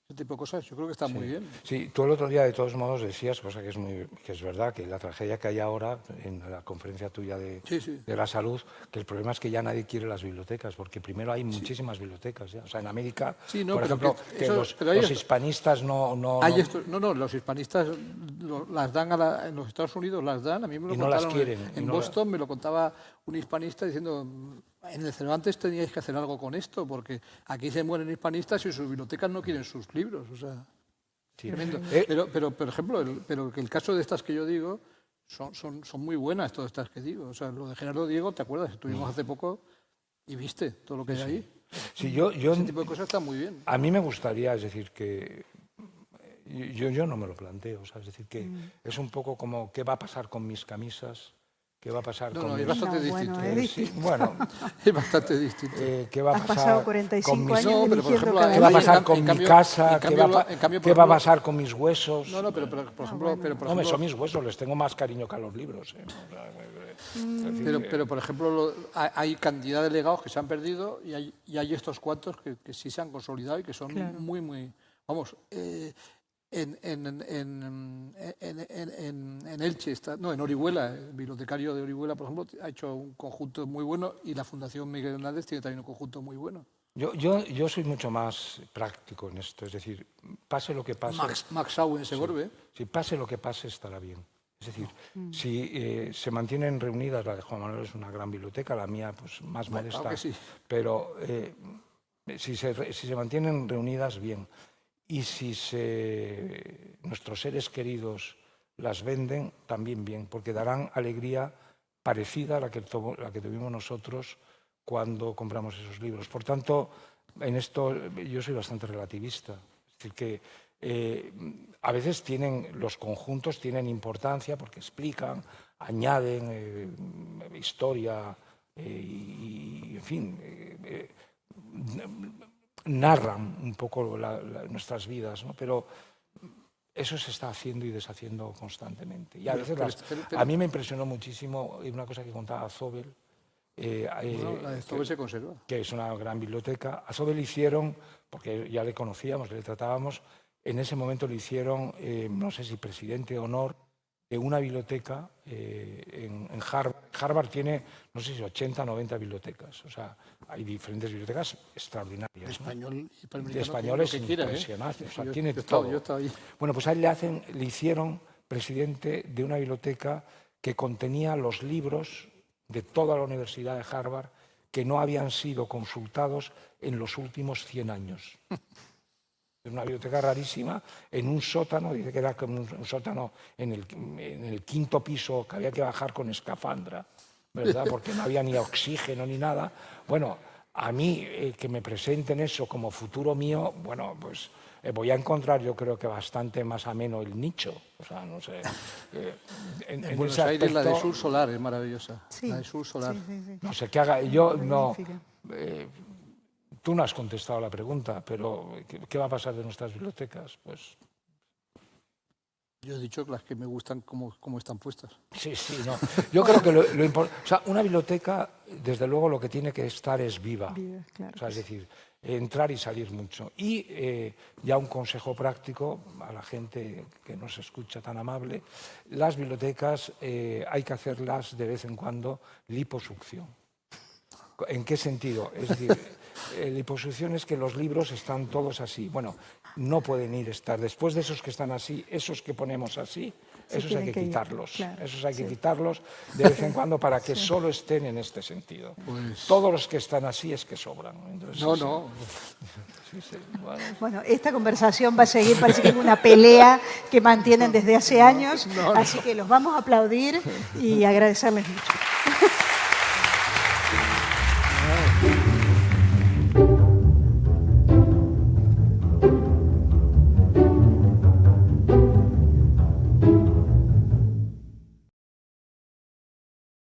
ese tipo de cosas. Yo creo que está muy bien. Sí, tú el otro día de todos modos decías, cosa que es verdad, que la tragedia que hay ahora en la conferencia tuya de la salud, que el problema es que ya nadie quiere las bibliotecas, porque primero hay muchísimas bibliotecas. ¿Ya? O sea, en América, por ejemplo, los hispanistas no... los hispanistas las dan en los Estados Unidos, las dan. A mí me lo Y no las contaron quieren, en Boston, me lo contaba un hispanista diciendo... En el Cervantes teníais que hacer algo con esto, porque aquí se mueren hispanistas y sus bibliotecas no quieren sus libros. O sea, tremendo. Pero, por ejemplo, el caso de estas que yo digo son muy buenas, todas estas que digo. O sea, lo de Gerardo Diego, ¿te acuerdas? Estuvimos hace poco y viste todo lo que hay ahí. Sí, Ese tipo de cosas está muy bien. A mí me gustaría, es decir, que... Yo no me lo planteo, o sea, es decir, que es un poco como qué va a pasar con mis camisas, qué va a pasar con mis... Es bastante distinto. Sí, bueno, es bastante distinto. ¿qué va a Has pasar pasado 45 con mis... años No, pero por dirigiendo ejemplo, cada ¿Qué va a día. pasar con mi casa? ¿Qué va a pasar con mis huesos? No, pero por ejemplo... No, son mis huesos, les tengo más cariño que a los libros. Pero por ejemplo, hay cantidad de legados que se han perdido y hay estos cuantos que sí se han consolidado y que son muy, muy... Vamos, en Elche, en Orihuela, el bibliotecario de Orihuela, por ejemplo, ha hecho un conjunto muy bueno y la Fundación Miguel Hernández tiene también un conjunto muy bueno. Yo soy mucho más práctico en esto, es decir, pase lo que pase... Max Sau en Segorbe. Si pase lo que pase, estará bien. Es decir, si se mantienen reunidas, la de Juan Manuel es una gran biblioteca, la mía pues más modesta, claro que sí. pero si se mantienen reunidas, bien. Y si nuestros seres queridos las venden, también bien, porque darán alegría parecida a la que tuvimos nosotros cuando compramos esos libros. Por tanto, en esto yo soy bastante relativista. Es decir, que A veces los conjuntos tienen importancia porque explican, añaden historia y, en fin, narran un poco nuestras vidas, ¿no? Pero eso se está haciendo y deshaciendo constantemente. Y a veces a mí me impresionó muchísimo una cosa que contaba Zobel. La de Zobel se conserva. Que es una gran biblioteca. A Zobel le hicieron, porque ya le conocíamos, le tratábamos, en ese momento le hicieron, no sé si presidente de honor, de una biblioteca en Harvard. Harvard tiene, no sé si 80 o 90 bibliotecas. O sea, hay diferentes bibliotecas extraordinarias. Español y para de español es impresionante. O sea, tiene todo. Yo estaba ahí. Bueno, pues a él le hicieron presidente de una biblioteca que contenía los libros de toda la Universidad de Harvard que no habían sido consultados en los últimos 100 años. Una biblioteca rarísima, en un sótano, dice que era como un sótano en el quinto piso, que había que bajar con escafandra, ¿verdad? Porque no había ni oxígeno ni nada. Bueno, a mí que me presenten eso como futuro mío, bueno, pues voy a encontrar yo creo que bastante más ameno el nicho. O sea, no sé. En Buenos Aires la de Sur Solar es maravillosa. Sí, la de Sur Solar. sí. No sé qué haga. Yo no... Magnífica. Tú no has contestado la pregunta, pero ¿qué va a pasar de nuestras bibliotecas? Pues Yo he dicho las que me gustan como están puestas. sí, no. Yo creo que lo importante... O sea, una biblioteca, desde luego, lo que tiene que estar es viva. Viva, claro O sea, que es decir, entrar y salir mucho. Y ya un consejo práctico a la gente que nos escucha tan amable, las bibliotecas hay que hacerlas de vez en cuando liposucción. ¿En qué sentido? Es decir, liposucción es que los libros están todos así. Bueno, no pueden estar. Después de esos que están así, esos que ponemos así, esos hay que quitarlos. Claro, esos hay que quitarlos de vez en cuando para que solo estén en este sentido. Pues... Todos los que están así es que sobran. Entonces, No. Bueno, esta conversación va a seguir, parece que es una pelea que mantienen desde hace años, así que los vamos a aplaudir y agradecerles mucho.